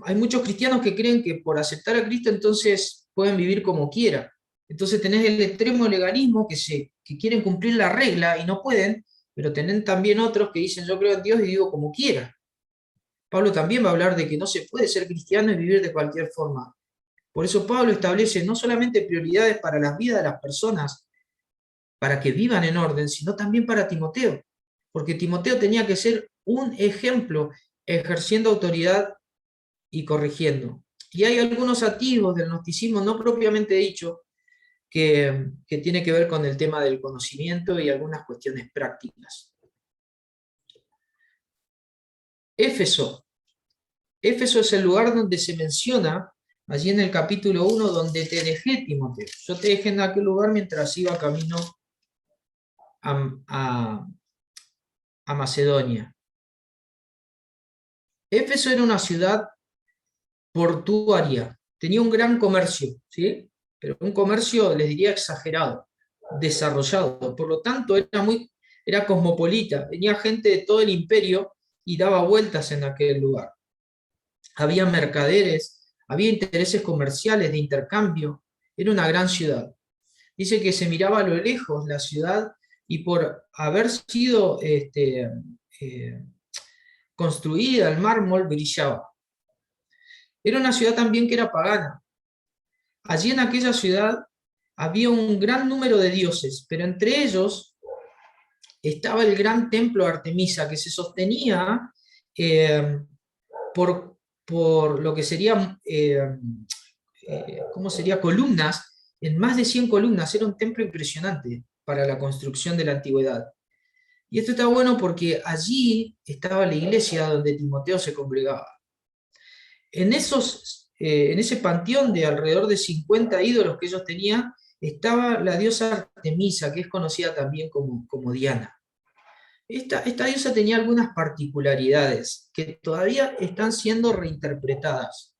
S1: hay muchos cristianos que creen que por aceptar a Cristo entonces pueden vivir como quieran. Entonces tenés el extremo legalismo que quieren cumplir la regla y no pueden, pero tenés también otros que dicen yo creo en Dios y vivo como quiera. Pablo también va a hablar de que no se puede ser cristiano y vivir de cualquier forma. Por eso Pablo establece no solamente prioridades para las vidas de las personas, para que vivan en orden, sino también para Timoteo. Porque Timoteo tenía que ser un ejemplo ejerciendo autoridad y corrigiendo. Y hay algunos atisbos del gnosticismo no propiamente dicho que tiene que ver con el tema del conocimiento y algunas cuestiones prácticas. Éfeso. Éfeso es el lugar donde se menciona, allí en el capítulo 1, donde te dejé, Timoteo. Yo te dejé en aquel lugar mientras iba camino a Macedonia. Éfeso era una ciudad portuaria, tenía un gran comercio, ¿sí? Pero un comercio, les diría, exagerado, desarrollado. Por lo tanto, era cosmopolita, venía gente de todo el imperio y daba vueltas en aquel lugar. Había mercaderes, había intereses comerciales de intercambio, era una gran ciudad. Dice que se miraba a lo lejos la ciudad y por haber sido construida al mármol brillaba. era una ciudad también que era pagana. Allí en aquella ciudad había un gran número de dioses, pero entre ellos estaba el gran templo de Artemisa, que se sostenía eh, por lo que sería, ¿cómo sería? Columnas, en más de 100 columnas. Era un templo impresionante para la construcción de la antigüedad. Y esto está bueno porque allí estaba la iglesia donde Timoteo se congregaba. En ese panteón de alrededor de 50 ídolos que ellos tenían, estaba la diosa Artemisa, que es conocida también como Diana. Esta diosa tenía algunas particularidades que todavía están siendo reinterpretadas.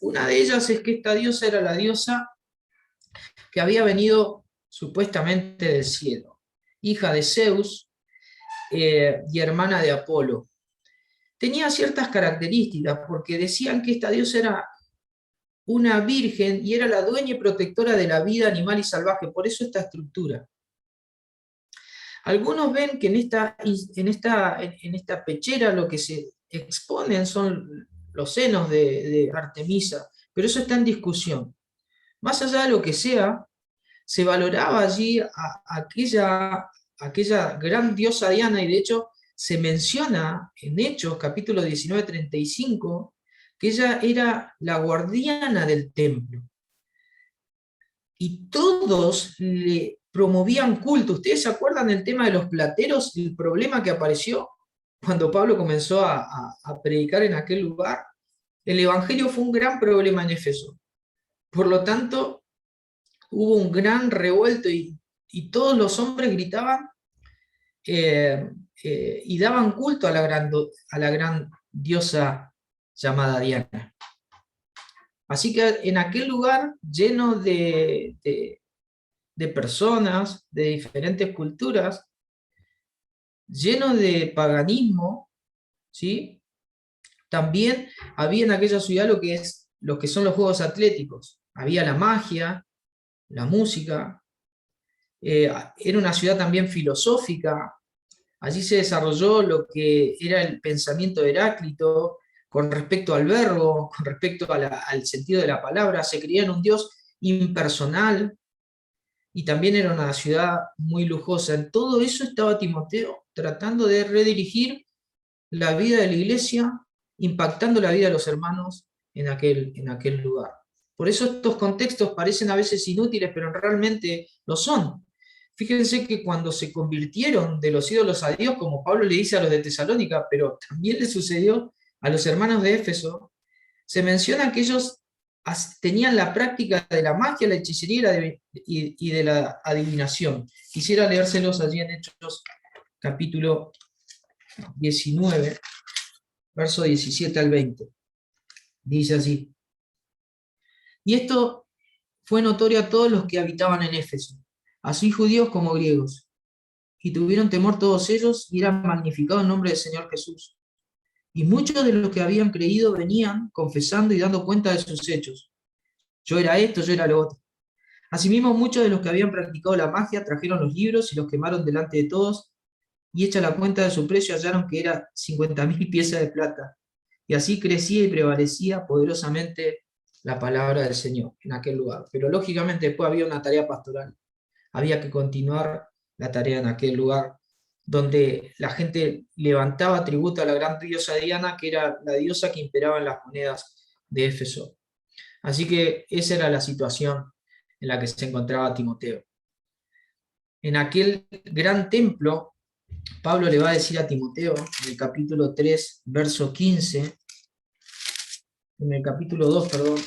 S1: Una de ellas es que esta diosa era la diosa que había venido supuestamente del cielo, hija de Zeus y hermana de Apolo. Tenía ciertas características, porque decían que esta diosa era una virgen y era la dueña y protectora de la vida animal y salvaje, por eso esta estructura. Algunos ven que en esta pechera lo que se exponen son los senos de Artemisa, pero eso está en discusión. Más allá de lo que sea, se valoraba allí aquella gran diosa Diana, y de hecho se menciona en Hechos, capítulo 19, 35, que ella era la guardiana del templo. Y todos le promovían culto. ¿Ustedes se acuerdan del tema de los plateros, el problema que apareció cuando Pablo comenzó a predicar en aquel lugar? El evangelio fue un gran problema en Éfeso. Por lo tanto, hubo un gran revuelto y todos los hombres gritaban y daban culto a la gran diosa llamada Diana. Así que en aquel lugar lleno de personas de diferentes culturas, lleno de paganismo, ¿sí? También había en aquella ciudad lo que son los juegos atléticos. Había la magia, la música, era una ciudad también filosófica. Allí se desarrolló lo que era el pensamiento de Heráclito con respecto al verbo, con respecto al sentido de la palabra. Se creía en un Dios impersonal, y también era una ciudad muy lujosa. En todo eso estaba Timoteo tratando de redirigir la vida de la iglesia, impactando la vida de los hermanos en aquel lugar. Por eso estos contextos parecen a veces inútiles, pero realmente lo son. Fíjense que cuando se convirtieron de los ídolos a Dios, como Pablo le dice a los de Tesalónica, pero también le sucedió a los hermanos de Éfeso, se menciona que ellos tenían la práctica de la magia, la hechicería y de la adivinación. Quisiera leérselos allí en Hechos capítulo 19, verso 17 al 20. Dice así: y esto fue notorio a todos los que habitaban en Éfeso, así judíos como griegos, y tuvieron temor todos ellos, y era magnificado el nombre del Señor Jesús. Y muchos de los que habían creído venían confesando y dando cuenta de sus hechos. Yo era esto, yo era lo otro. Asimismo, muchos de los que habían practicado la magia trajeron los libros y los quemaron delante de todos, y hecha la cuenta de su precio hallaron que era 50.000 piezas de plata. Y así crecía y prevalecía poderosamente la palabra del Señor en aquel lugar. Pero lógicamente después había una tarea pastoral. Había que continuar la tarea en aquel lugar, donde la gente levantaba tributo a la gran diosa Diana, que era la diosa que imperaba en las monedas de Éfeso. Así que esa era la situación en la que se encontraba Timoteo. En aquel gran templo, Pablo le va a decir a Timoteo, en el capítulo 3, verso 15, en el capítulo 2, perdón,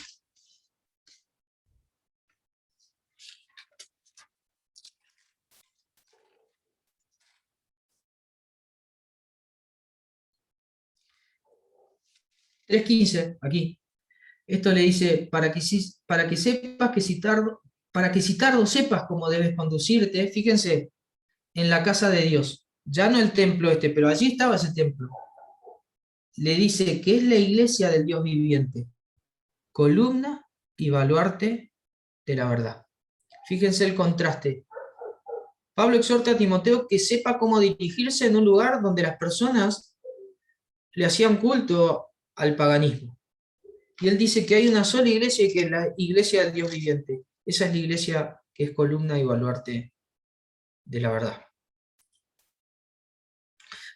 S1: aquí. Esto le dice, para que sepas para que si tardo sepas cómo debes conducirte, fíjense, en la casa de Dios, ya no el templo pero allí estaba ese templo. Le dice que es la iglesia del Dios viviente, columna y baluarte de la verdad. Fíjense el contraste. Pablo exhorta a Timoteo que sepa cómo dirigirse en un lugar donde las personas le hacían culto al paganismo. Y él dice que hay una sola iglesia y que es la iglesia del Dios viviente. Esa es la iglesia que es columna y baluarte de la verdad.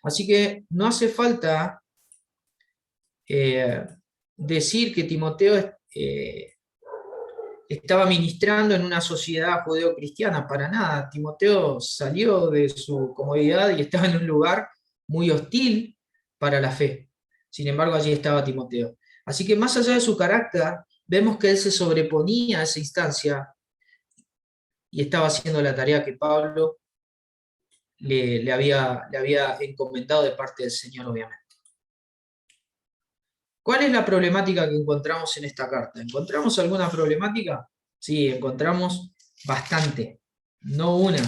S1: Así que no hace falta decir que Timoteo estaba ministrando en una sociedad judeo-cristiana, para nada. Timoteo salió de su comodidad y estaba en un lugar muy hostil para la fe. Sin embargo, allí estaba Timoteo. Así que más allá de su carácter, vemos que él se sobreponía a esa instancia y estaba haciendo la tarea que Pablo le había encomendado de parte del Señor, obviamente. ¿Cuál es la problemática que encontramos en esta carta? ¿Encontramos alguna problemática? Sí, encontramos bastante. No una,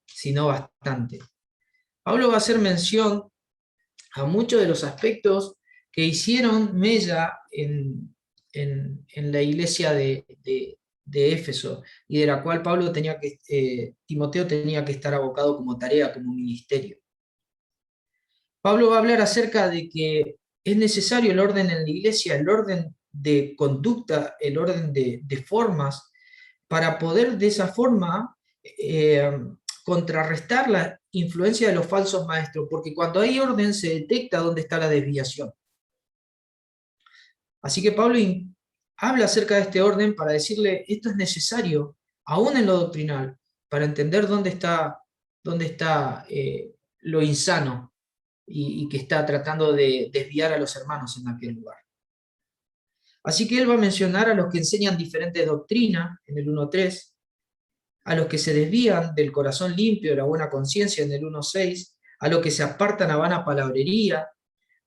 S1: sino bastante. Pablo va a hacer mención a muchos de los aspectos que hicieron mella en la iglesia de Éfeso, y de la cual Timoteo tenía que estar abocado como tarea, como ministerio. Pablo va a hablar acerca de que es necesario el orden en la iglesia, el orden de conducta, el orden de formas, para poder de esa forma contrarrestar la influencia de los falsos maestros, porque cuando hay orden se detecta dónde está la desviación. Así que Pablo habla acerca de este orden para decirle, esto es necesario, aún en lo doctrinal, para entender dónde está lo insano y que está tratando de desviar a los hermanos en aquel lugar. Así que él va a mencionar a los que enseñan diferentes doctrinas, en el 1.3, a los que se desvían del corazón limpio, de la buena conciencia, en el 1.6, a los que se apartan a vana palabrería.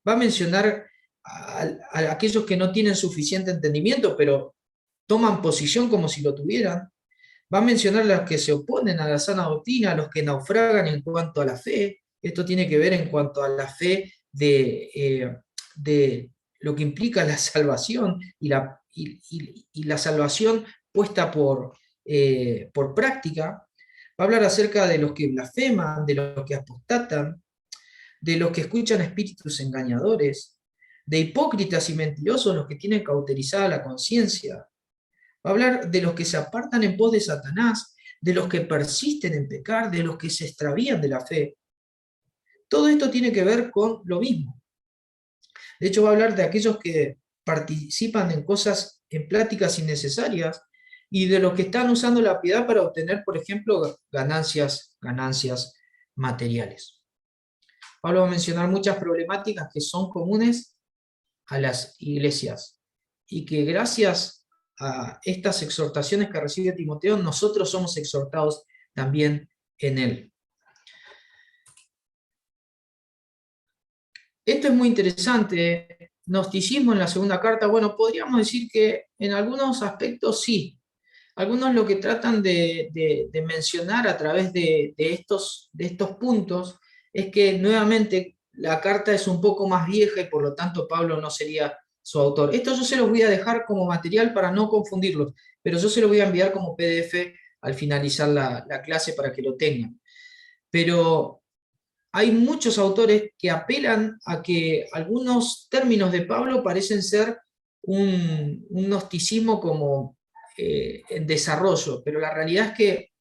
S1: Va a mencionar a aquellos que no tienen suficiente entendimiento, pero toman posición como si lo tuvieran. Va a mencionar a los que se oponen a la sana doctrina, a los que naufragan en cuanto a la fe. Esto tiene que ver en cuanto a la fe de lo que implica la salvación y la salvación puesta por práctica. Va a hablar acerca de los que blasfeman, de los que apostatan, de los que escuchan espíritus engañadores, de hipócritas y mentirosos, los que tienen cauterizada la conciencia. Va a hablar de los que se apartan en pos de Satanás, de los que persisten en pecar, de los que se extravían de la fe. Todo esto tiene que ver con lo mismo. De hecho, va a hablar de aquellos que participan en cosas, en pláticas innecesarias, y de los que están usando la piedad para obtener, por ejemplo, ganancias materiales. Pablo va a mencionar muchas problemáticas que son comunes a las iglesias, y que gracias a estas exhortaciones que recibe Timoteo, nosotros somos exhortados también en él. Esto es muy interesante. Gnosticismo en la segunda carta, bueno, podríamos decir que en algunos aspectos sí. Algunos lo que tratan de mencionar a través de estos puntos es que nuevamente la carta es un poco más vieja y por lo tanto Pablo no sería su autor. Esto yo se los voy a dejar como material para no confundirlos, pero yo se los voy a enviar como PDF al finalizar la clase para que lo tengan. Pero hay muchos autores que apelan a que algunos términos de Pablo parecen ser un gnosticismo como en desarrollo, pero la realidad es que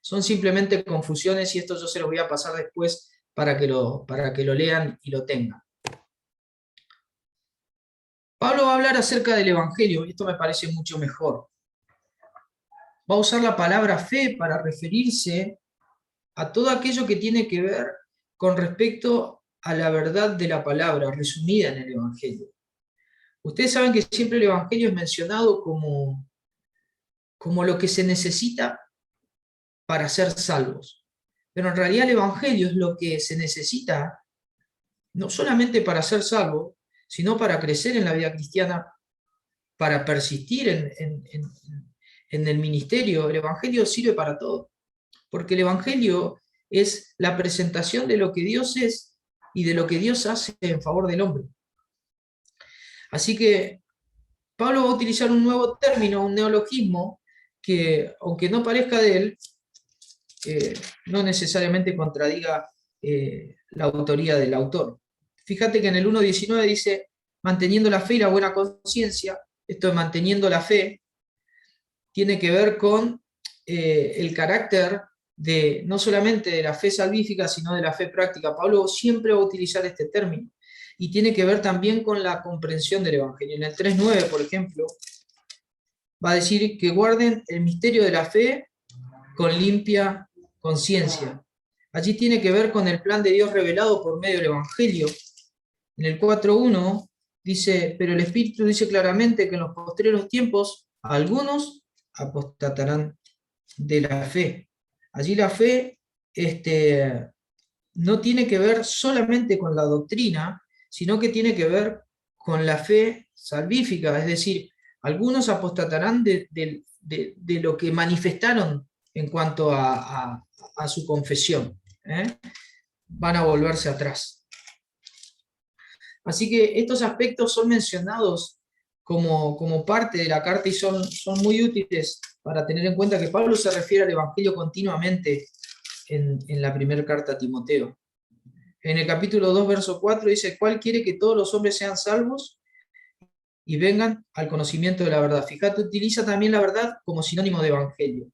S1: son simplemente confusiones, y esto yo se los voy a pasar después para que lo lean y lo tengan. Pablo va a hablar acerca del Evangelio, y esto me parece mucho mejor. Va a usar la palabra fe para referirse a todo aquello que tiene que ver con respecto a la verdad de la palabra resumida en el Evangelio. Ustedes saben que siempre el Evangelio es mencionado como lo que se necesita para ser salvos. Pero en realidad el Evangelio es lo que se necesita no solamente para ser salvo, sino para crecer en la vida cristiana, para persistir en el ministerio. El Evangelio sirve para todo, porque el Evangelio es la presentación de lo que Dios es y de lo que Dios hace en favor del hombre. Así que Pablo va a utilizar un nuevo término, un neologismo, que aunque no parezca de él, no necesariamente contradiga la autoría del autor. Fíjate que en el 1.19 dice, manteniendo la fe y la buena conciencia, esto de manteniendo la fe, tiene que ver con el carácter de no solamente de la fe salvífica, sino de la fe práctica. Pablo siempre va a utilizar este término, y tiene que ver también con la comprensión del Evangelio. En el 3.9, por ejemplo, va a decir que guarden el misterio de la fe con limpia conciencia. Allí tiene que ver con el plan de Dios revelado por medio del Evangelio. En el 4.1 dice, pero el Espíritu dice claramente que en los postreros tiempos algunos apostatarán de la fe. Allí la fe no tiene que ver solamente con la doctrina, sino que tiene que ver con la fe salvífica, es decir, algunos apostatarán de lo que manifestaron en cuanto a su confesión. Van a volverse atrás. Así que estos aspectos son mencionados como parte de la carta y son muy útiles para tener en cuenta que Pablo se refiere al Evangelio continuamente en la primera carta a Timoteo. En el capítulo 2, verso 4 dice, ¿cuál quiere que todos los hombres sean salvos y vengan al conocimiento de la verdad? Fíjate, utiliza también la verdad como sinónimo de Evangelio.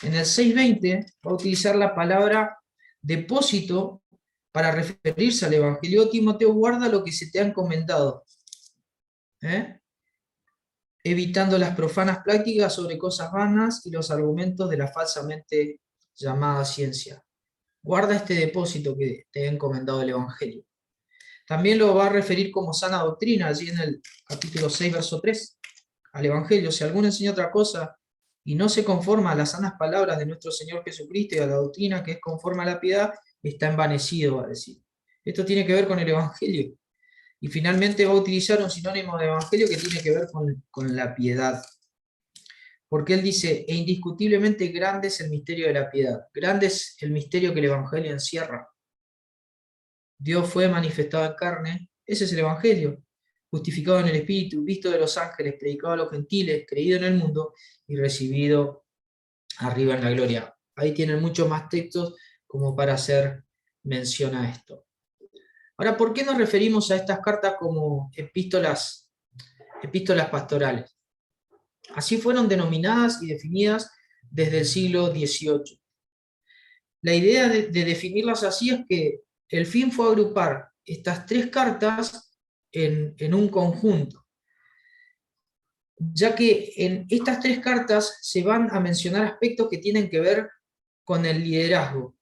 S1: En el 6.20 va a utilizar la palabra depósito para referirse al Evangelio. Timoteo, guarda lo que se te ha encomendado, evitando las profanas prácticas sobre cosas vanas y los argumentos de la falsamente llamada ciencia. Guarda este depósito que te ha encomendado el Evangelio. También lo va a referir como sana doctrina, allí en el capítulo 6, verso 3, al Evangelio. Si alguno enseña otra cosa y no se conforma a las sanas palabras de nuestro Señor Jesucristo y a la doctrina que es conforme a la piedad, está envanecido, va a decir. Esto tiene que ver con el Evangelio. Y finalmente va a utilizar un sinónimo de Evangelio que tiene que ver con la piedad. Porque él dice, e indiscutiblemente grande es el misterio de la piedad. Grande es el misterio que el Evangelio encierra. Dios fue manifestado en carne, ese es el Evangelio, justificado en el Espíritu, visto de los ángeles, predicado a los gentiles, creído en el mundo y recibido arriba en la gloria. Ahí tienen muchos más textos como para hacer mención a esto. Ahora, ¿por qué nos referimos a estas cartas como epístolas pastorales? Así fueron denominadas y definidas desde el siglo XVIII. La idea de definirlas así es que el fin fue agrupar estas tres cartas en un conjunto, ya que en estas tres cartas se van a mencionar aspectos que tienen que ver con el liderazgo.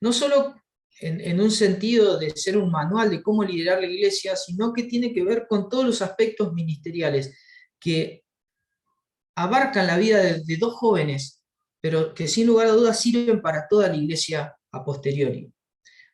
S1: No solo en un sentido de ser un manual de cómo liderar la iglesia, sino que tiene que ver con todos los aspectos ministeriales que abarcan la vida de dos jóvenes, pero que sin lugar a dudas sirven para toda la iglesia a posteriori.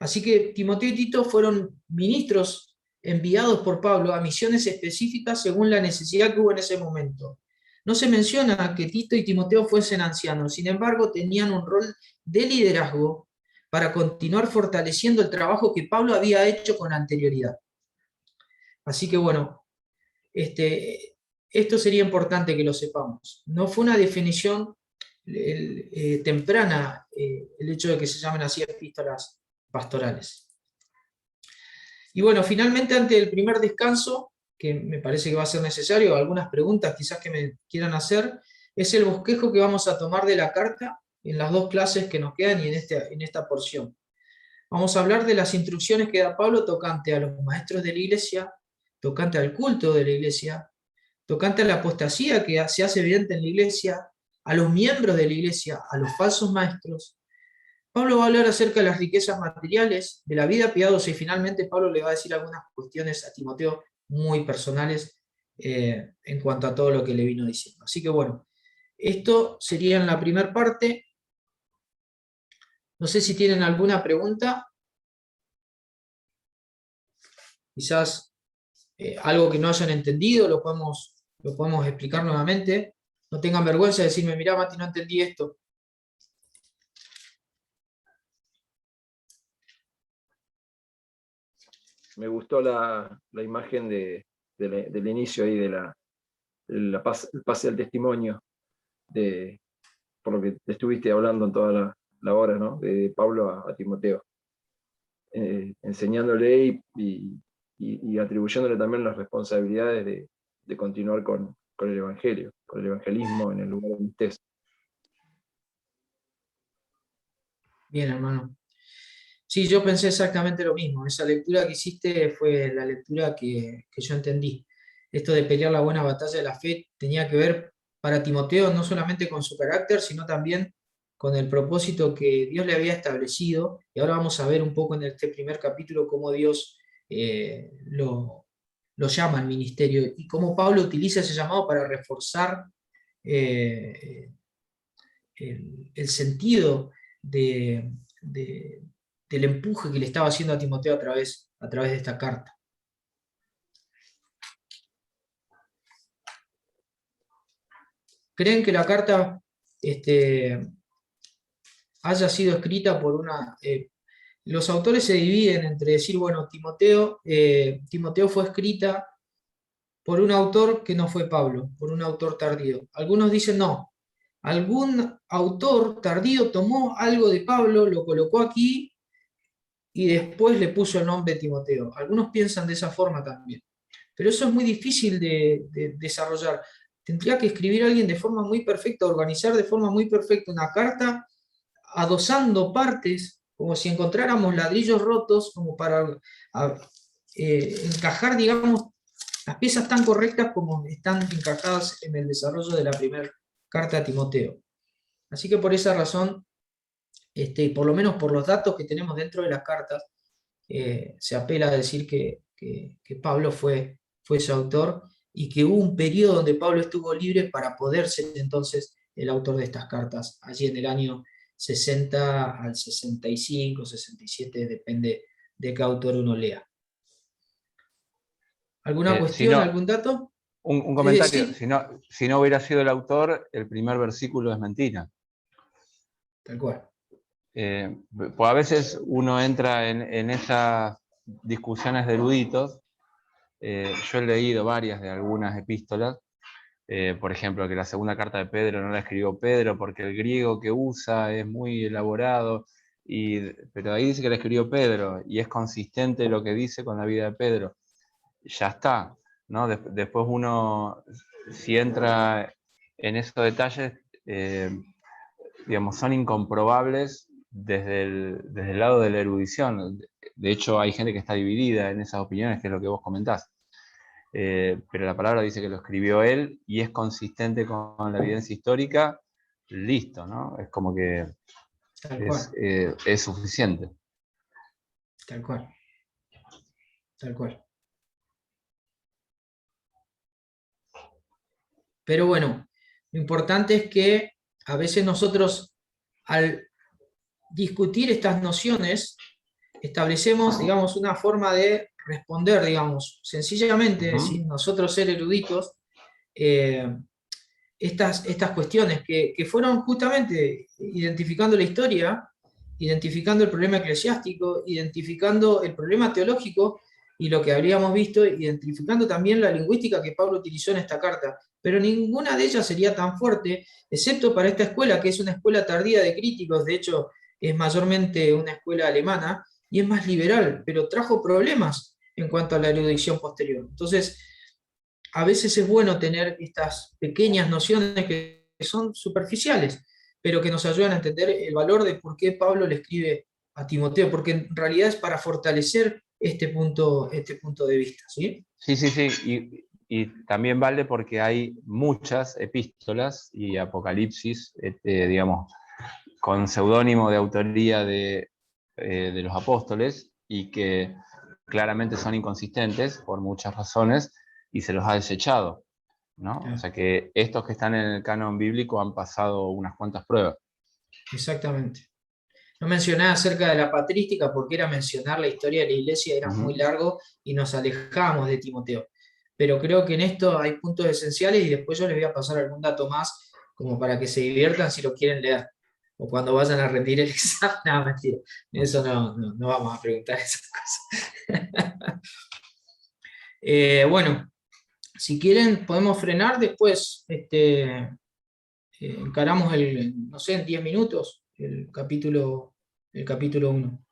S1: Así que Timoteo y Tito fueron ministros enviados por Pablo a misiones específicas según la necesidad que hubo en ese momento. No se menciona que Tito y Timoteo fuesen ancianos, sin embargo tenían un rol de liderazgo para continuar fortaleciendo el trabajo que Pablo había hecho con anterioridad. Así que bueno, esto sería importante que lo sepamos. No fue una definición temprana el hecho de que se llamen así epístolas pastorales. Y bueno, finalmente, ante el primer descanso, que me parece que va a ser necesario, algunas preguntas quizás que me quieran hacer, es el bosquejo que vamos a tomar de la carta en las dos clases que nos quedan y en esta porción. Vamos a hablar de las instrucciones que da Pablo tocante a los maestros de la iglesia, tocante al culto de la iglesia, tocante a la apostasía que se hace evidente en la iglesia, a los miembros de la iglesia, a los falsos maestros. Pablo va a hablar acerca de las riquezas materiales, de la vida piadosa, y finalmente Pablo le va a decir algunas cuestiones a Timoteo muy personales en cuanto a todo lo que le vino diciendo. Así que bueno, esto sería en la primera parte. No sé si tienen alguna pregunta. Quizás algo que no hayan entendido, lo podemos explicar nuevamente. No tengan vergüenza de decirme, mirá, Mati, no entendí esto.
S5: Me gustó la imagen del inicio ahí, el pase al testimonio, por lo que te estuviste hablando en toda la hora, ¿no? De Pablo a Timoteo, enseñándole y atribuyéndole también las responsabilidades de continuar con el Evangelio, con el evangelismo en el lugar donde estés.
S1: Bien, hermano. Sí, yo pensé exactamente lo mismo. Esa lectura que hiciste fue la lectura que yo entendí. Esto de pelear la buena batalla de la fe tenía que ver para Timoteo no solamente con su carácter, sino también con el propósito que Dios le había establecido. Y ahora vamos a ver un poco en este primer capítulo cómo Dios lo llama al ministerio y cómo Pablo utiliza ese llamado para reforzar eh, el sentido del empuje que le estaba haciendo a Timoteo a través de esta carta. ¿Creen que la carta haya sido escrita por una... los autores se dividen entre decir, bueno, Timoteo fue escrita por un autor que no fue Pablo, por un autor tardío. Algunos dicen no. Algún autor tardío tomó algo de Pablo, lo colocó aquí y después le puso el nombre Timoteo. Algunos piensan de esa forma también. Pero eso es muy difícil de desarrollar. Tendría que escribir a alguien de forma muy perfecta, organizar de forma muy perfecta una carta, adosando partes, como si encontráramos ladrillos rotos, como para encajar, digamos, las piezas tan correctas como están encajadas en el desarrollo de la primera carta a Timoteo. Así que por esa razón, por lo menos por los datos que tenemos dentro de las cartas, se apela a decir que Pablo fue su autor y que hubo un periodo donde Pablo estuvo libre para poder ser entonces el autor de estas cartas, allí en el año 60 al 65, 67, depende de qué autor uno lea. ¿Alguna cuestión, algún dato?
S3: Un comentario,
S1: Sí.
S3: si no hubiera sido el autor, el primer versículo es mentira.
S1: Tal cual.
S3: Pues a veces uno entra en esas discusiones de eruditos. Yo he leído varias de algunas epístolas, por ejemplo, que la segunda carta de Pedro no la escribió Pedro porque el griego que usa es muy elaborado, pero ahí dice que la escribió Pedro y es consistente lo que dice con la vida de Pedro. Ya está, ¿no? Después uno, si entra en esos detalles, digamos, son incomprobables desde el lado de la erudición. De hecho, hay gente que está dividida en esas opiniones, que es lo que vos comentás. Pero la palabra dice que lo escribió él y es consistente con la evidencia histórica, listo, ¿no? Es como que es suficiente.
S1: Tal cual. Tal cual. Pero bueno, lo importante es que a veces nosotros, al discutir estas nociones, establecemos, digamos, una forma de responder, digamos, sencillamente, sin nosotros ser eruditos, estas cuestiones que fueron justamente identificando la historia, identificando el problema eclesiástico, identificando el problema teológico y lo que habríamos visto, identificando también la lingüística que Pablo utilizó en esta carta. Pero ninguna de ellas sería tan fuerte, excepto para esta escuela, que es una escuela tardía de críticos, de hecho es mayormente una escuela alemana, y es más liberal, pero trajo problemas en cuanto a la erudición posterior. Entonces, a veces es bueno tener estas pequeñas nociones que son superficiales, pero que nos ayudan a entender el valor de por qué Pablo le escribe a Timoteo, porque en realidad es para fortalecer este punto de vista, ¿sí?
S3: Sí. Y también vale porque hay muchas epístolas y Apocalipsis, digamos, con seudónimo de autoría de los apóstoles y que claramente son inconsistentes por muchas razones y se los ha desechado, ¿no?
S1: Claro.
S3: O sea que estos que están en el canon bíblico han pasado unas cuantas pruebas.
S1: Exactamente. No mencioné acerca de la patrística porque era mencionar la historia de la iglesia, era muy largo y nos alejábamos de Timoteo. Pero creo que en esto hay puntos esenciales y después yo les voy a pasar algún dato más como para que se diviertan si lo quieren leer. O cuando vayan a rendir el examen. No, mentira. Eso no vamos a preguntar esas cosas. Bueno, si quieren podemos frenar después. Encaramos no sé, en 10 minutos el capítulo 1.